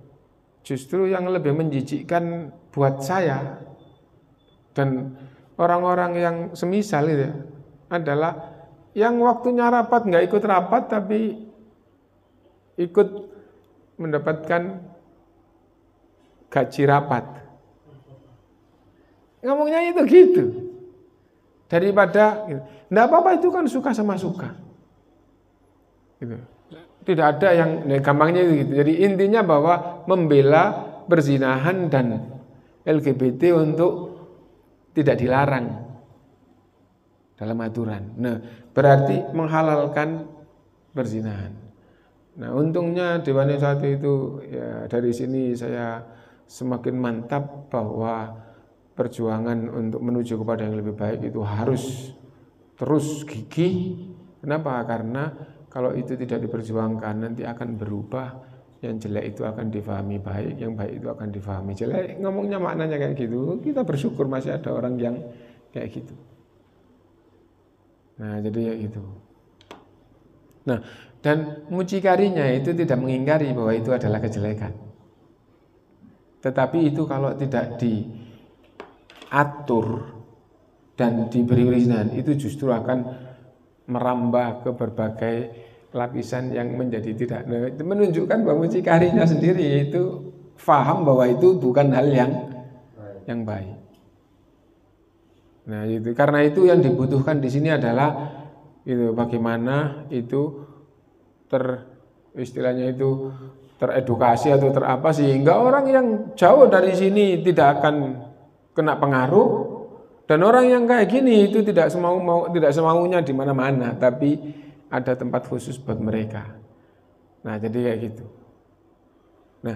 justru yang lebih menjijikkan buat saya dan orang-orang yang semisal itu adalah yang waktunya rapat nggak ikut rapat tapi ikut mendapatkan gaji rapat. Ngomongnya itu gitu. Daripada nggak apa-apa, itu kan suka sama suka. Gitu. Tidak ada yang gampangnya itu gitu. Jadi intinya bahwa membela perzinahan dan LGBT untuk tidak dilarang dalam aturan. Nah, berarti menghalalkan perzinahan. Nah, untungnya Dewan yang satu itu, ya, dari sini saya semakin mantap bahwa perjuangan untuk menuju kepada yang lebih baik itu harus terus gigih. Kenapa? Karena kalau itu tidak diperjuangkan nanti akan berubah. Yang jelek itu akan difahami baik, yang baik itu akan difahami jelek. Ngomongnya maknanya kayak gitu. Kita bersyukur masih ada orang yang kayak gitu. Nah, jadi ya gitu. Nah, dan mucikarinya itu tidak mengingkari bahwa itu adalah kejelekan. Tetapi itu kalau tidak diatur dan diberi perizinan, itu justru akan merambah ke berbagai lapisan yang menjadi tidak, menunjukkan bahwa mucikarinya sendiri itu faham bahwa itu bukan hal yang baik. Nah, itu karena itu yang dibutuhkan di sini adalah itu bagaimana itu istilahnya itu teredukasi atau terapa sehingga orang yang jauh dari sini tidak akan kena pengaruh, dan orang yang kayak gini itu tidak semaunya di mana-mana, tapi ada tempat khusus buat mereka. Nah, jadi kayak gitu. Nah,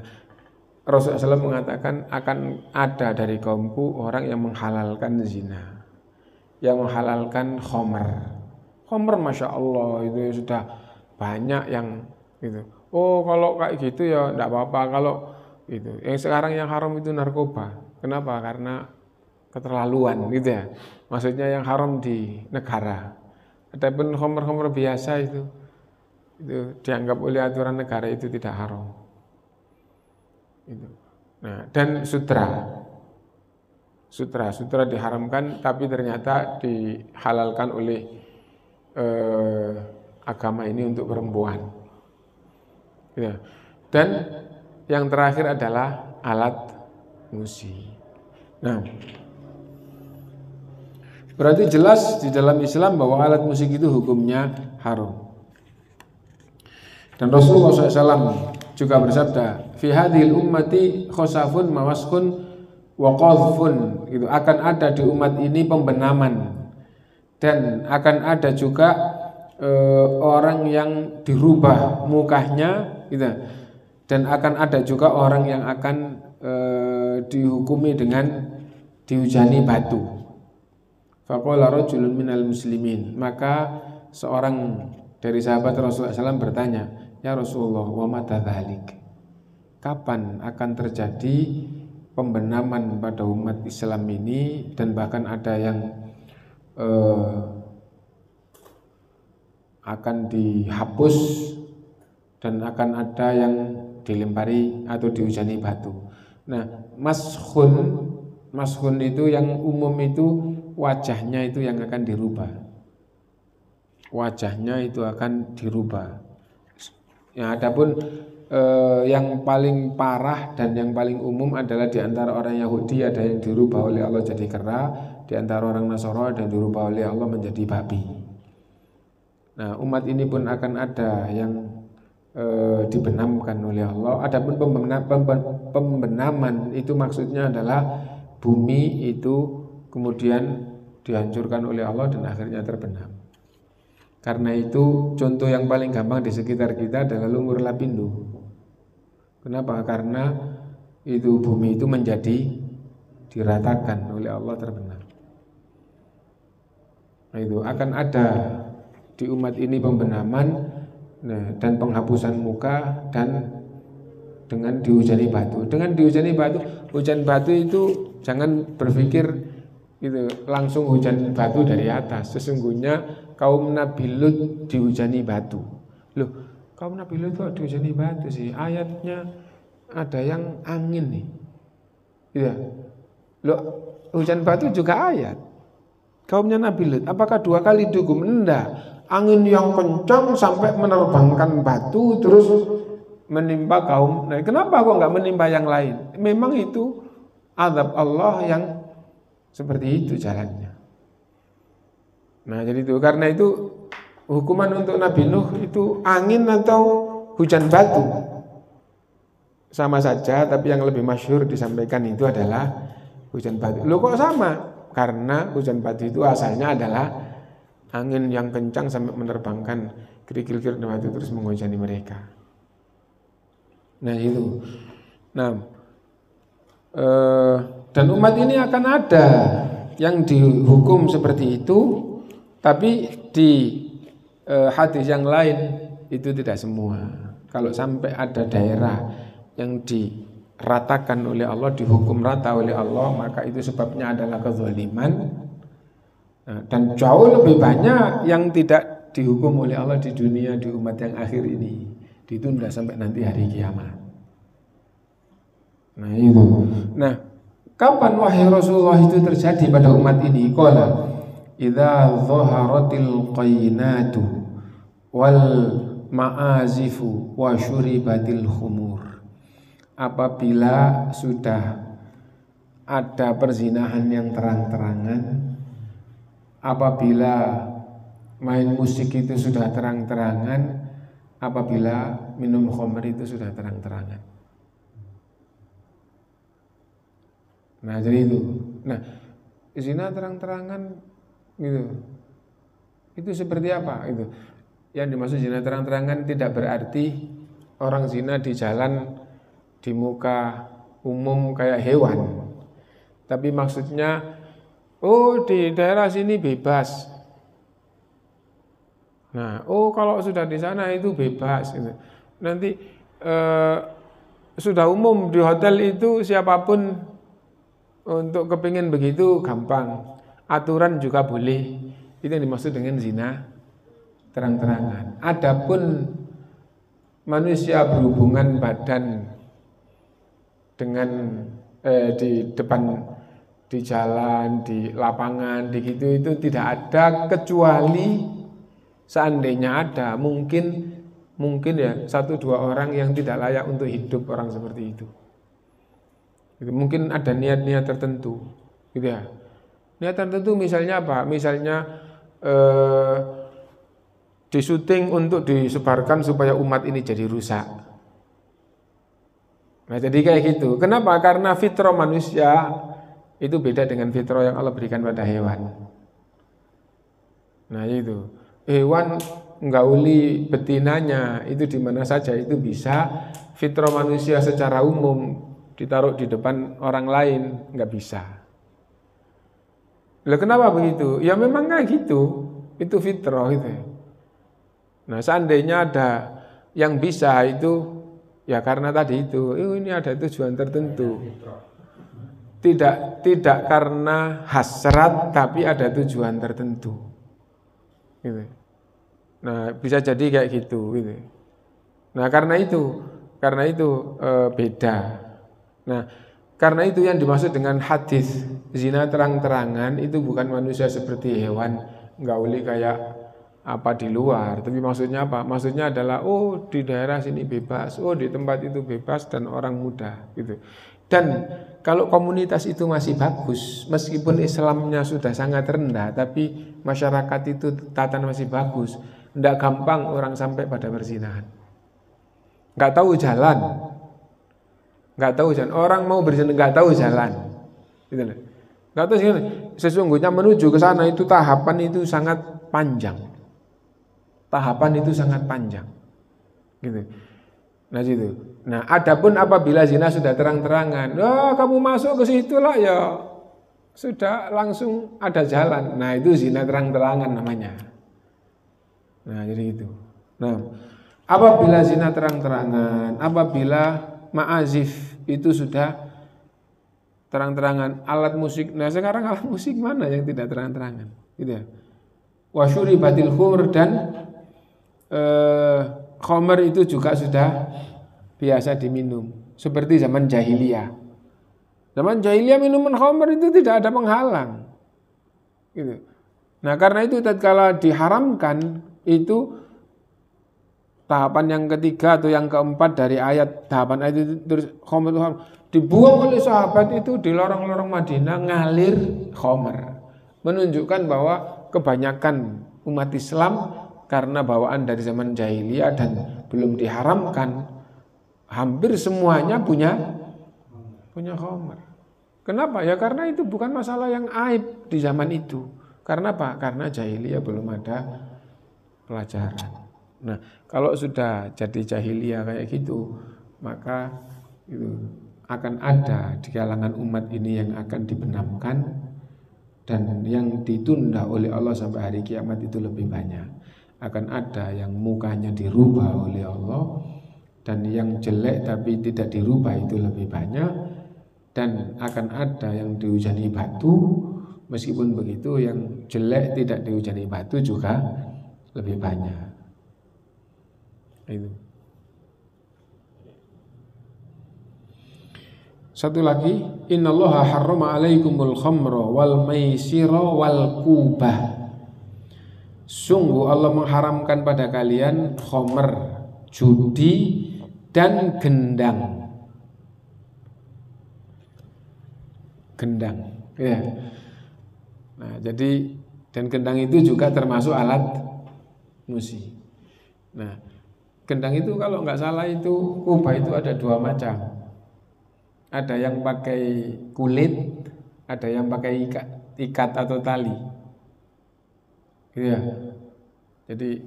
Rasulullah SAW mengatakan akan ada dari kaumku orang yang menghalalkan zina, yang menghalalkan khomer. Khomer, masya Allah, itu sudah banyak yang gitu. Oh, kalau kayak gitu ya enggak apa-apa. Kalau gitu, yang sekarang yang haram itu narkoba. Kenapa? Karena keterlaluan, gitu ya. Maksudnya yang haram di negara. Adapun khomer-khomer biasa itu dianggap oleh aturan negara itu tidak haram. Itu. Nah, dan sutra diharamkan, tapi ternyata dihalalkan oleh agama ini untuk perempuan. Ya. Dan yang terakhir adalah alat musik. Nah, berarti jelas di dalam Islam bahwa alat musik itu hukumnya haram. Dan Rasulullah SAW juga bersabda, fi hadhil ummati khosafun mawaskun wa qadhfun. Itu akan ada di umat ini pembenaman, dan akan ada juga orang yang dirubah mukanya, gitu. Dan akan ada juga orang yang akan dihukumi dengan dihujani batu. Faqala rajulun minal muslimin, maka seorang dari sahabat Rasulullah SAW bertanya, ya Rasulullah, wa mata dzalik? Kapan akan terjadi pembenaman pada umat Islam ini, dan bahkan ada yang akan dihapus dan akan ada yang dilempari atau dihujani batu. Nah, mashun itu yang umum itu wajahnya itu yang akan dirubah. Wajahnya itu akan dirubah. Ya, adapun yang paling parah dan yang paling umum adalah di antara orang Yahudi ada yang dirubah oleh Allah jadi kera, di antara orang Nasara ada yang dirubah oleh Allah menjadi babi. Nah, umat ini pun akan ada yang dibenamkan oleh Allah. Adapun pembenaman itu maksudnya adalah bumi itu kemudian dihancurkan oleh Allah dan akhirnya terbenam. Karena itu contoh yang paling gampang di sekitar kita adalah Lumur Lapindo. Kenapa? Karena itu bumi itu menjadi diratakan oleh Allah, terbenam. Nah, itu akan ada di umat ini pembenaman, nah, dan penghapusan muka dan dengan dihujani batu. Dengan dihujani batu, hujan batu itu jangan berpikir gitu, langsung hujan batu dari atas. Sesungguhnya kaum Nabi Lut dihujani batu. Loh, kaum Nabi Lut kok dihujani batu sih? Ayatnya ada yang angin nih. Iya. Loh, hujan batu juga ayat. Kaumnya Nabi Lut, apakah 2 kali dihukum? Enggak. Angin yang kencang sampai menerbangkan batu terus menimpa kaum. Nah, kenapa kok enggak menimpa yang lain? Memang itu azab Allah yang seperti itu jalannya. Nah, jadi itu karena itu hukuman untuk Nabi Nuh itu angin atau hujan batu sama saja, tapi yang lebih masyhur disampaikan itu adalah hujan batu. Loh, kok sama? Karena hujan batu itu asalnya adalah angin yang kencang sampai menerbangkan kerikil-kerikil batu terus menghujani mereka. Nah, itu. Nah, dan umat ini akan ada yang dihukum seperti itu, tapi di hadis yang lain itu tidak semua. Kalau sampai ada daerah yang diratakan oleh Allah, dihukum rata oleh Allah, maka itu sebabnya adalah kezaliman. Nah, dan jauh lebih banyak yang tidak dihukum oleh Allah di dunia, di umat yang akhir ini, ditunda sampai nanti hari kiamat. Nah, itu. Nah, kapan wahai Rasulullah itu terjadi pada umat ini? Qala idza dhaharatil qainatu wal ma'azifu wa syuribatil khumur. Apabila sudah ada perzinahan yang terang-terangan, apabila main musik itu sudah terang-terangan, apabila minum khamr itu sudah terang-terangan. Nah, jadi itu. Nah, zina terang-terangan gitu. Itu seperti apa itu? Yang dimaksud zina terang-terangan tidak berarti orang zina di jalan di muka umum kayak hewan. Tapi maksudnya di daerah sini bebas. Nah, kalau sudah di sana itu bebas gitu. Nanti sudah umum di hotel itu siapapun untuk kepingin begitu gampang. Aturan juga boleh. Itu yang dimaksud dengan zina terang-terangan. Adapun manusia berhubungan badan dengan di depan, di jalan, di lapangan, di gitu, itu tidak ada, kecuali seandainya ada, mungkin ya 1-2 orang yang tidak layak untuk hidup, orang seperti itu. Mungkin ada niat-niat tertentu, gitu ya. Niat tertentu misalnya apa? Misalnya disuting untuk disebarkan supaya umat ini jadi rusak. Nah, jadi kayak gitu. Kenapa? Karena fitrah manusia itu beda dengan fitrah yang Allah berikan pada hewan. Nah, itu. Hewan nggauli betinanya itu di mana saja itu bisa. Fitrah manusia secara umum ditaruh di depan orang lain nggak bisa. Lah, kenapa begitu? Ya memang kayak gitu. Itu fitrah itu. Nah, seandainya ada yang bisa itu ya karena tadi itu, ini ada tujuan tertentu. tidak karena hasrat, tapi ada tujuan tertentu. Gitu. Nah, bisa jadi kayak gitu. Nah, karena itu beda. Nah, karena itu yang dimaksud dengan hadis zina terang-terangan itu bukan manusia seperti hewan gauli kayak apa di luar, tapi maksudnya apa? Maksudnya adalah di daerah sini bebas, di tempat itu bebas dan orang muda gitu. Dan kalau komunitas itu masih bagus, meskipun Islamnya sudah sangat rendah, tapi masyarakat itu tatanan masih bagus, tidak gampang orang sampai pada perzinahan. Nggak tahu jalan. Orang mau berzina nggak tahu jalan. Gitu loh. Nggak tahu jalan. Sesungguhnya menuju ke sana itu tahapan itu sangat panjang. Gitu. Nah gitu. Nah, adapun apabila zina sudah terang-terangan, kamu masuk ke situ lah ya, sudah langsung ada jalan. Nah, itu zina terang-terangan namanya. Nah, jadi itu. Nah, apabila zina terang-terangan, apabila ma'azif itu sudah terang-terangan, alat musik. Nah, sekarang alat musik mana yang tidak terang-terangan? Gitu ya. Wa syuribatil khumr, dan khamr itu juga sudah biasa diminum, seperti zaman jahiliyah. Zaman jahiliyah minuman khamr itu tidak ada penghalang. Gitu. Nah, karena itu tatkala diharamkan itu tahapan yang ketiga atau yang keempat dari tahapan ayat itu, terus khamr itu dibuang oleh sahabat itu di lorong-lorong Madinah ngalir khamr, menunjukkan bahwa kebanyakan umat Islam karena bawaan dari zaman jahiliyah dan belum diharamkan, hampir semuanya punya khamr. Kenapa? Ya karena itu bukan masalah yang aib di zaman itu. Karena apa? Karena jahiliyah belum ada pelajaran. Nah, kalau sudah jadi jahiliyah kayak gitu, maka itu akan ada di kalangan umat ini yang akan dibenamkan, dan yang ditunda oleh Allah sampai hari kiamat itu lebih banyak. Akan ada yang mukanya dirubah oleh Allah, dan yang jelek tapi tidak dirubah itu lebih banyak, dan akan ada yang dihujani batu, meskipun begitu yang jelek tidak dihujani batu juga lebih banyak. Itu. Satu lagi, innallaha harrama 'alaikumul khamra wal maisira wal kubah. Sungguh Allah mengharamkan pada kalian khamr, judi dan gendang. Ya. Nah, jadi dan gendang itu juga termasuk alat musik. Nah, gendang itu kalau nggak salah itu kubah itu ada dua macam. Ada yang pakai kulit, ada yang pakai ikat atau tali. Iya. Jadi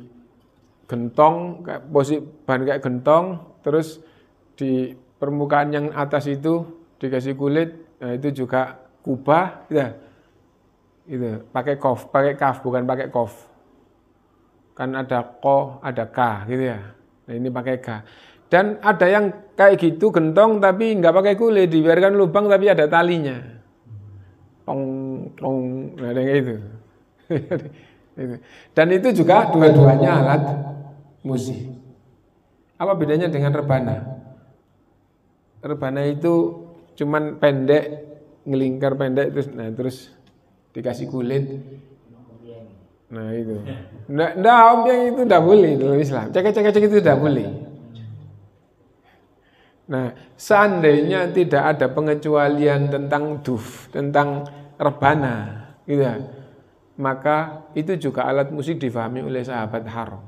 gentong kayak posisi bahan kayak gentong, terus di permukaan yang atas itu dikasih kulit. Nah, itu juga kubah, ya. Itu pakai kaf, bukan pakai kof. Kan ada ko, ada ka, gitu ya. Nah, ini pakai ka. Dan ada yang kayak gitu gentong tapi nggak pakai kulit, dibiarkan lubang tapi ada talinya. Tong, nah ada kayak gitu. Dan itu juga dua-duanya alat musik. Apa bedanya dengan rebana? Rebana itu cuman pendek, ngelingkar pendek terus dikasih kulit. Nah itu. Nggak obyek itu tidak boleh dalam Islam. Cek itu tidak boleh. Nah, seandainya tidak ada pengecualian tentang duf, tentang rebana, gitu ya, maka itu juga alat musik difahami oleh sahabat haram.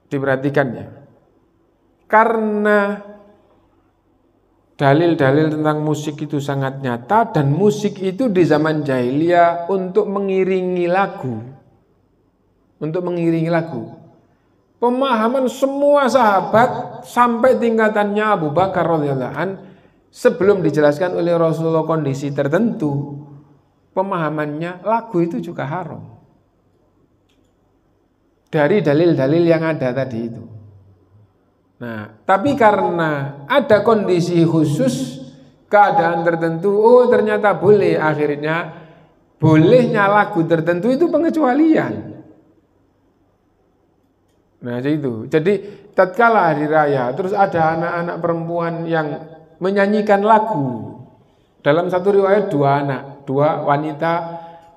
Diperhatikan ya. Karena dalil-dalil tentang musik itu sangat nyata, dan musik itu di zaman jahiliyah untuk mengiringi lagu. Pemahaman semua sahabat sampai tingkatannya Abu Bakar radhiyallahu anhu, sebelum dijelaskan oleh Rasulullah kondisi tertentu, pemahamannya lagu itu juga haram. Dari dalil-dalil yang ada tadi itu. Nah, tapi karena ada kondisi khusus, keadaan tertentu, oh ternyata boleh, akhirnya bolehnya lagu tertentu itu pengecualian. Nah itu, jadi tatkala hari raya, terus ada anak-anak perempuan yang menyanyikan lagu. Dalam satu riwayat 2 anak, 2 wanita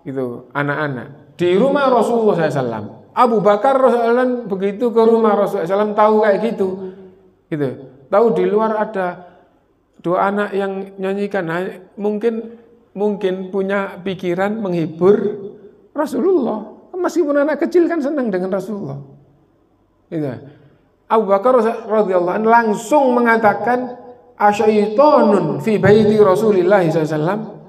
itu anak-anak di rumah Rasulullah SAW. Abu Bakar Rasulullah begitu ke rumah Rasulullah SAW tahu kayak gitu, tahu di luar ada 2 anak yang nyanyikan. Nah, mungkin punya pikiran menghibur Rasulullah. Meskipun anak kecil kan senang dengan Rasulullah. Abu Bakar radhiyallahu anhu langsung mengatakan asyaitonun fi baiti Rasulillah SAW.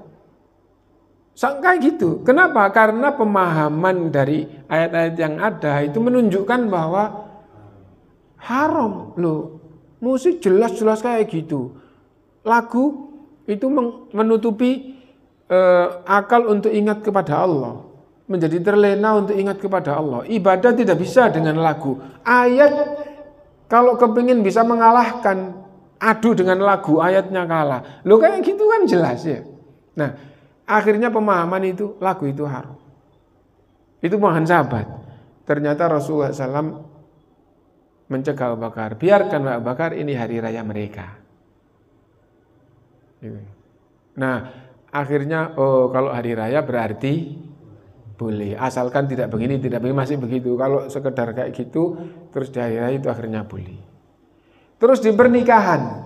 Kayak gitu. Kenapa? Karena pemahaman dari ayat-ayat yang ada itu menunjukkan bahwa haram loh. Musik jelas-jelas kayak gitu. Lagu itu menutupi akal untuk ingat kepada Allah. Menjadi terlena untuk ingat kepada Allah. Ibadah tidak bisa dengan lagu. Ayat kalau kepingin bisa mengalahkan, adu dengan lagu, ayatnya kalah. Loh kayak gitu kan jelas ya. Nah, akhirnya pemahaman itu, lagu itu haram. Itu pemahaman sahabat. Ternyata Rasulullah SAW mencegah Abu Bakar. Biarkan Abu Bakar, ini hari raya mereka. Nah, akhirnya kalau hari raya berarti boleh. Asalkan tidak begini, masih begitu. Kalau sekedar kayak gitu, terus di hari raya itu akhirnya boleh. Terus di pernikahan.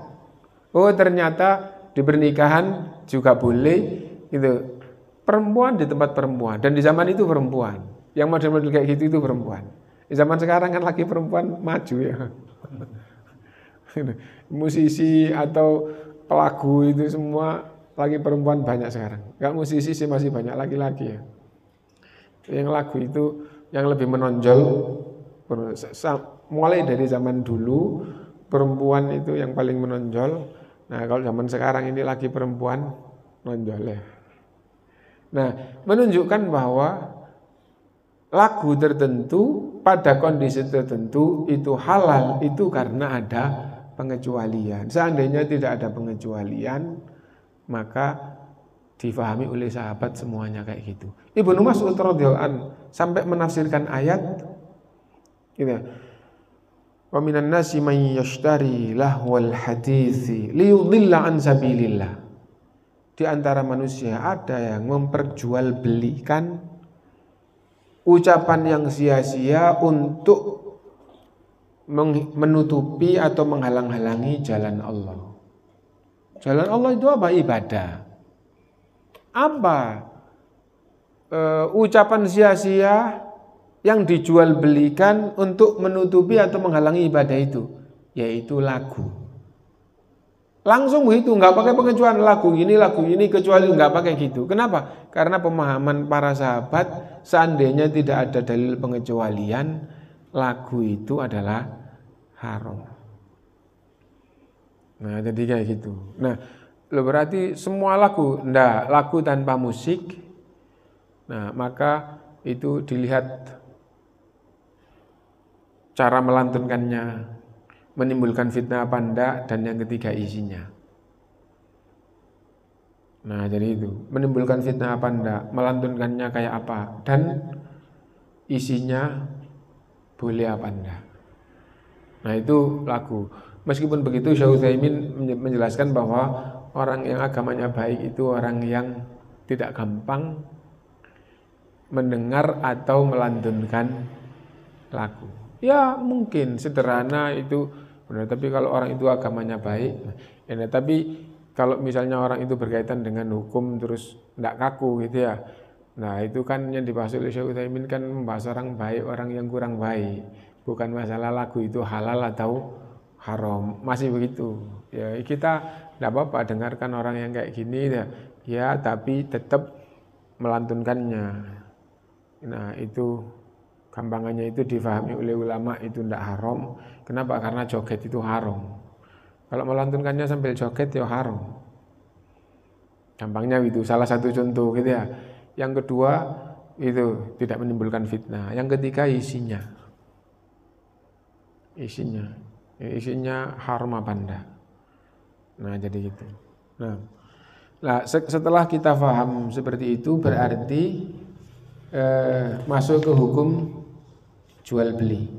Oh ternyata di pernikahan juga boleh. Itu perempuan di tempat perempuan. Dan di zaman itu perempuan. Yang model-model kayak gitu itu perempuan. Di zaman sekarang kan lagi perempuan maju ya. Musisi atau pelaku itu semua lagi perempuan banyak sekarang. Enggak musisi sih masih banyak laki-laki ya. Yang lagu itu yang lebih menonjol mulai dari zaman dulu perempuan itu yang paling menonjol. Nah kalau zaman sekarang ini lagi perempuan menonjol ya. Nah menunjukkan bahwa lagu tertentu pada kondisi tertentu itu halal itu karena ada pengecualian. Seandainya tidak ada pengecualian maka difahami oleh sahabat semuanya kayak gitu. Ibnu Mas'ud radhiyallahu anhu sampai menafsirkan ayat gitu. Wa minan nasi may yashtari lahwal hadithi liyudilla an sabilillah. Di antara manusia ada yang memperjualbelikan ucapan yang sia-sia untuk menutupi atau menghalang-halangi jalan Allah. Jalan Allah itu apa? Ibadah. Apa ucapan sia-sia yang dijual belikan untuk menutupi atau menghalangi ibadah itu, yaitu lagu. Langsung begitu, nggak pakai pengecualian lagu ini kecuali nggak pakai gitu. Kenapa? Karena pemahaman para sahabat seandainya tidak ada dalil pengecualian, lagu itu adalah haram. Nah jadi kayak gitu. Nah berarti semua lagu, lagu tanpa musik, nah maka itu dilihat cara melantunkannya, menimbulkan fitnah apa enggak, dan yang ketiga isinya. Nah jadi itu, menimbulkan fitnah apa enggak, melantunkannya kayak apa, dan isinya boleh apa enggak. Nah itu lagu. Meskipun begitu Syekh Utsaimin menjelaskan bahwa orang yang agamanya baik itu orang yang tidak gampang mendengar atau melantunkan lagu. Ya mungkin sederhana itu benar, tapi kalau orang itu agamanya baik, ya, tapi kalau misalnya orang itu berkaitan dengan hukum terus tidak kaku gitu ya. Nah itu kan yang dibahas oleh Syekh Utsaimin kan membahas orang baik, orang yang kurang baik. Bukan masalah lagu itu halal atau haram, masih begitu. Ya kita tidak apa-apa dengarkan orang yang kayak gini ya, tapi tetap melantunkannya. Nah itu gampangannya itu difahami oleh ulama itu tidak haram. Kenapa? Karena joget itu haram. Kalau melantunkannya sambil joget ya haram. Gampangnya itu salah satu contoh gitu ya. Yang kedua itu tidak menimbulkan fitnah. Yang ketiga isinya. isinya haram apa enggak. Nah jadi gitu. Nah setelah kita paham seperti itu berarti masuk ke hukum jual beli.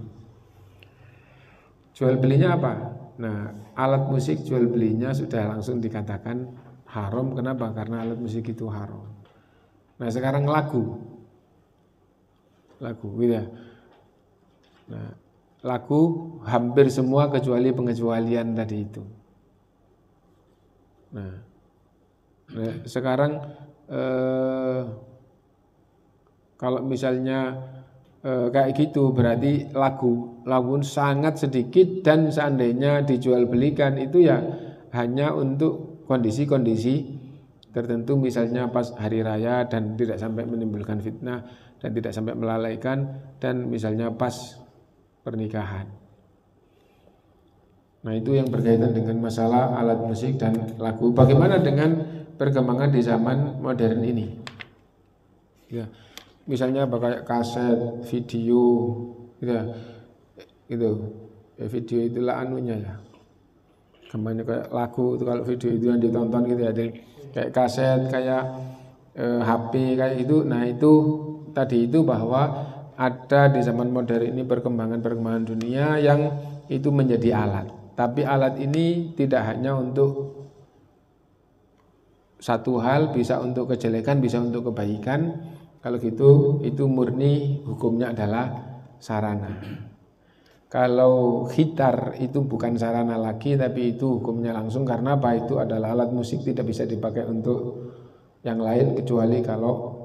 Jual belinya apa? Nah alat musik jual belinya sudah langsung dikatakan haram. Kenapa? Karena alat musik itu haram. Nah sekarang lagu gitu ya. Nah lagu hampir semua kecuali pengecualian tadi itu. Nah sekarang kalau misalnya kayak gitu berarti lagu sangat sedikit dan seandainya dijual belikan itu ya hanya untuk kondisi-kondisi tertentu, misalnya pas hari raya dan tidak sampai menimbulkan fitnah dan tidak sampai melalaikan, dan misalnya pas pernikahan. Nah itu yang berkaitan dengan masalah alat musik dan lagu. Bagaimana dengan perkembangan di zaman modern ini? Ya, misalnya kayak kaset, video, gitu. Ya, video itulah anunya ya. Gambarnya kayak lagu itu, kalau video itu yang ditonton gitu ya. Kayak kaset, kayak HP kayak gitu. Nah itu tadi itu bahwa ada di zaman modern ini perkembangan dunia yang itu menjadi alat. Tapi alat ini tidak hanya untuk satu hal, bisa untuk kejelekan, bisa untuk kebaikan. Kalau gitu itu murni hukumnya adalah sarana. Kalau gitar itu bukan sarana lagi, tapi itu hukumnya langsung karena apa? Itu adalah alat musik, tidak bisa dipakai untuk yang lain kecuali kalau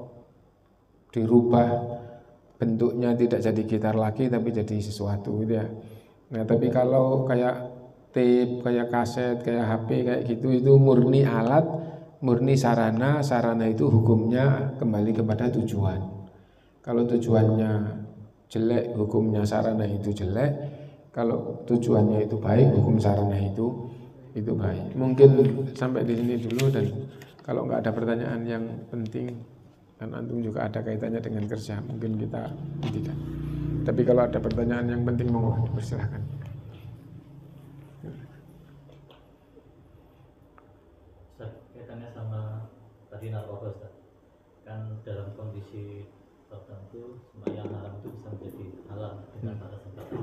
dirubah bentuknya tidak jadi gitar lagi tapi jadi sesuatu gitu ya. Nah, tapi kalau kayak tape, kayak kaset, kayak HP kayak gitu itu murni alat, murni sarana. Sarana itu hukumnya kembali kepada tujuan. Kalau tujuannya jelek, hukumnya sarana itu jelek. Kalau tujuannya itu baik, hukum sarana itu baik. Mungkin sampai di sini dulu, dan kalau nggak ada pertanyaan yang penting, dan antum juga ada kaitannya dengan kerja, mungkin kita hentikan. Tapi kalau ada pertanyaan yang penting, monggo dipersilahkan. Kaitannya sama tadi narkoba, Ustaz. Kan dalam kondisi tertentu semua yang haram itu bisa menjadi halal dengan pada kesempatan.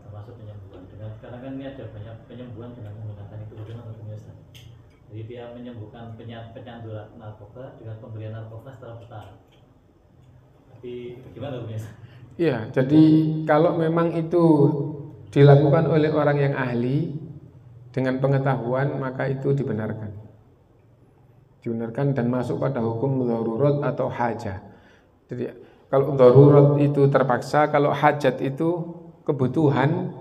Termasuk penyembuhan. Karena kan ini ada banyak penyembuhan dengan menggunakan itu, bagaimana hukumnya, Ustaz? Jadi dia menyembuhkan penyanduran narkoba dengan pemberian narkoba secara bertahap. Tapi gimana hukumnya? Iya, jadi kalau memang itu dilakukan oleh orang yang ahli dengan pengetahuan, maka itu dibenarkan dan masuk pada hukum darurat atau hajat. Jadi kalau darurat itu terpaksa, kalau hajat itu kebutuhan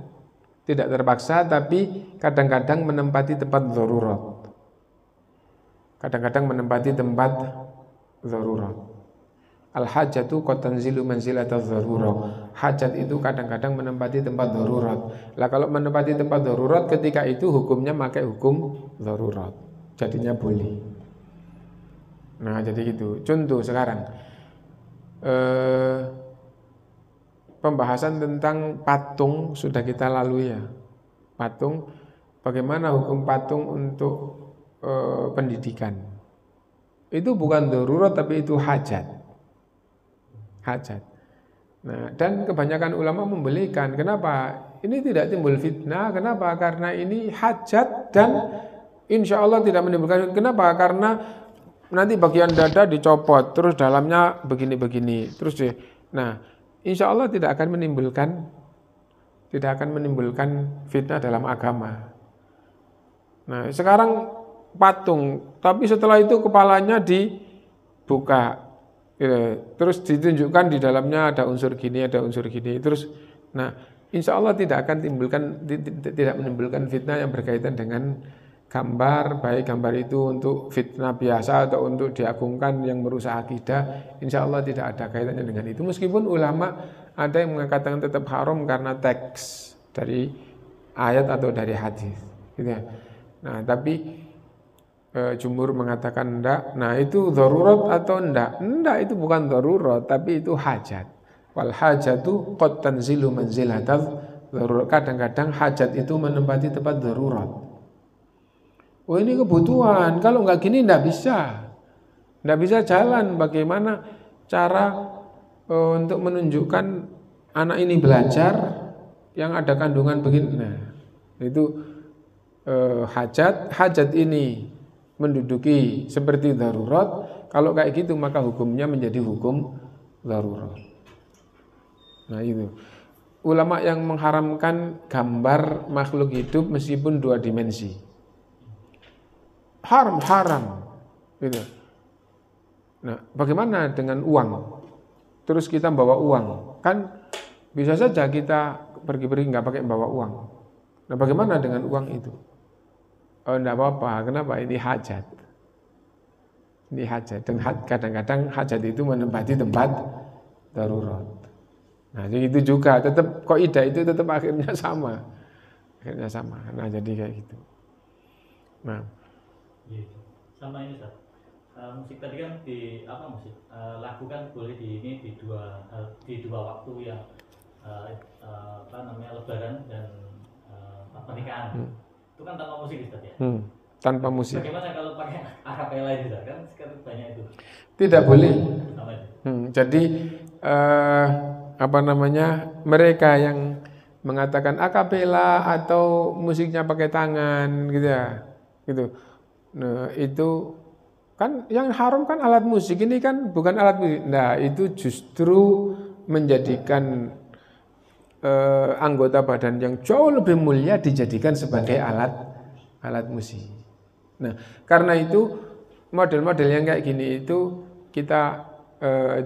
tidak terpaksa tapi kadang-kadang menempati tempat darurat. Kadang-kadang menempati tempat darurat. Al-hajatu qad tanzilu manzilatadz darurat. Hajat itu kadang-kadang menempati tempat darurat. Lah kalau menempati tempat darurat, ketika itu hukumnya pakai hukum darurat. Jadinya boleh. Nah, jadi gitu. Contoh sekarang pembahasan tentang patung sudah kita lalui ya. Patung, bagaimana hukum patung untuk pendidikan? Itu bukan darurat tapi itu hajat. Nah, dan kebanyakan ulama membolehkan. Kenapa? Ini tidak timbul fitnah. Kenapa? Karena ini hajat dan insya Allah tidak menimbulkan. Kenapa? Karena nanti bagian dada dicopot, terus dalamnya begini-begini, terus nah, insya Allah tidak akan menimbulkan fitnah dalam agama. Nah, sekarang patung, tapi setelah itu kepalanya dibuka. Terus ditunjukkan di dalamnya ada unsur gini, terus nah insya Allah tidak menimbulkan fitnah yang berkaitan dengan gambar, baik gambar itu untuk fitnah biasa atau untuk diagungkan yang merusak akidah, insya Allah tidak ada kaitannya dengan itu. Meskipun ulama ada yang mengatakan tetap haram karena teks dari ayat atau dari hadis gitu ya. Nah tapi jumhur mengatakan enggak. Nah itu darurat atau enggak? Enggak, itu bukan darurat tapi itu hajat. Wal hajatu qad tanzilu manzilatadz darurat. Kadang-kadang hajat itu menempati tempat darurat. Oh ini kebutuhan, kalau nggak gini nggak bisa jalan. Bagaimana cara untuk menunjukkan anak ini belajar yang ada kandungan begini? Nah, itu hajat ini menduduki seperti darurat. Kalau kayak gitu maka hukumnya menjadi hukum darurat. Nah itu ulama yang mengharamkan gambar makhluk hidup meskipun 2 dimensi. Haram gitu. Nah, bagaimana dengan uang? Terus kita bawa uang, kan bisa saja kita pergi-pergi nggak pakai bawa uang. Nah, bagaimana dengan uang itu? Oh, enggak apa-apa. Kenapa? Ini hajat. Dan kadang-kadang hajat itu menempati tempat darurat. Nah, jadi itu juga tetap kaidah itu tetap akhirnya sama. Nah, jadi kayak gitu. Nah, sama ini Ustaz. Musik tadi kan lagu kan boleh di dua waktu yang Lebaran dan pernikahan. Itu kan tanpa musik Ustaz ya? Tanpa musik. Bagaimana kalau pakai akapela itu Ustaz? Kan sekarang banyak itu. Tidak boleh. Sama itu. Jadi mereka yang mengatakan akapela atau musiknya pakai tangan gitu ya. Gitu. Nah, itu kan yang haram kan alat musik, ini kan bukan alat musik. Nah, itu justru menjadikan anggota badan yang jauh lebih mulia dijadikan sebagai alat musik. Nah, karena itu model-model yang kayak gini itu kita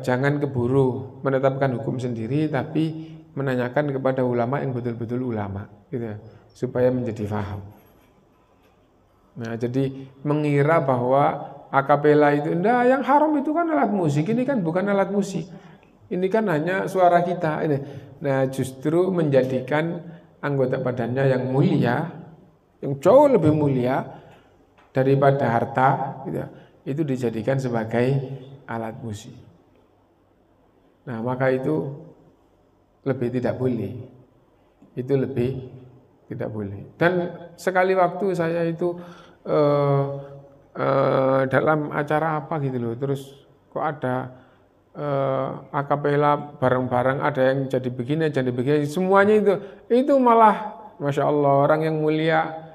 jangan keburu menetapkan hukum sendiri, tapi menanyakan kepada ulama yang betul-betul ulama, gitu ya, supaya menjadi paham. Nah, jadi mengira bahwa akapela itu, yang haram itu kan alat musik, ini kan bukan alat musik. Ini kan hanya suara kita ini. Nah, justru menjadikan anggota badannya yang mulia, yang jauh lebih mulia daripada harta, gitu, itu dijadikan sebagai alat musik. Nah, maka itu lebih tidak boleh. Itu lebih tidak boleh. Dan sekali waktu saya itu dalam acara apa gitu loh, terus kok ada akapela bareng-bareng, ada yang jadi begini, semuanya itu malah Masya Allah, orang yang mulia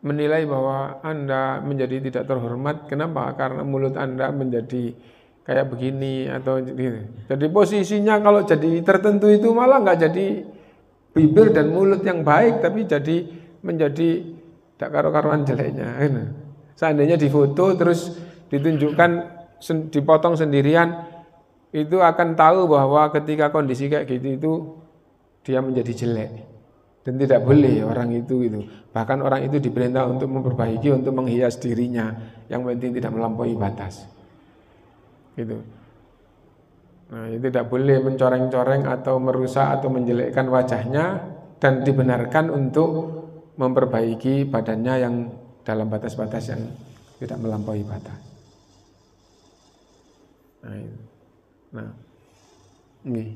menilai bahwa Anda menjadi tidak terhormat. Kenapa? Karena mulut Anda menjadi kayak begini atau gitu. Jadi posisinya kalau jadi tertentu itu malah nggak jadi bibir dan mulut yang baik, tapi menjadi tidak karu-karuan jeleknya. Seandainya difoto terus ditunjukkan, dipotong sendirian, itu akan tahu bahwa ketika kondisi kayak gitu itu dia menjadi jelek. Dan tidak boleh orang itu gitu. Bahkan orang itu diperintah untuk memperbaiki, untuk menghias dirinya, yang penting tidak melampaui batas. Gitu. Nah, itu tidak boleh mencoreng-coreng atau merusak atau menjelekkan wajahnya, dan dibenarkan untuk memperbaiki badannya yang dalam batas-batas yang tidak melampaui batas. Nah, ini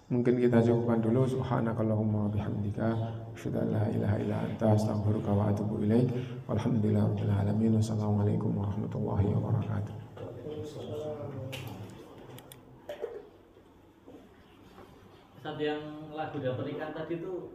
mungkin kita cukupkan dulu. Subhanakallahumma bihamdika, asyhadu an la ilaha illa anta, astaghfiruka wa atubu ilaik. Walhamdulillahirabbil alamin. Wassalamualaikum warahmatullahi wabarakatuh. Saat yang lagu dan pernikahan tadi itu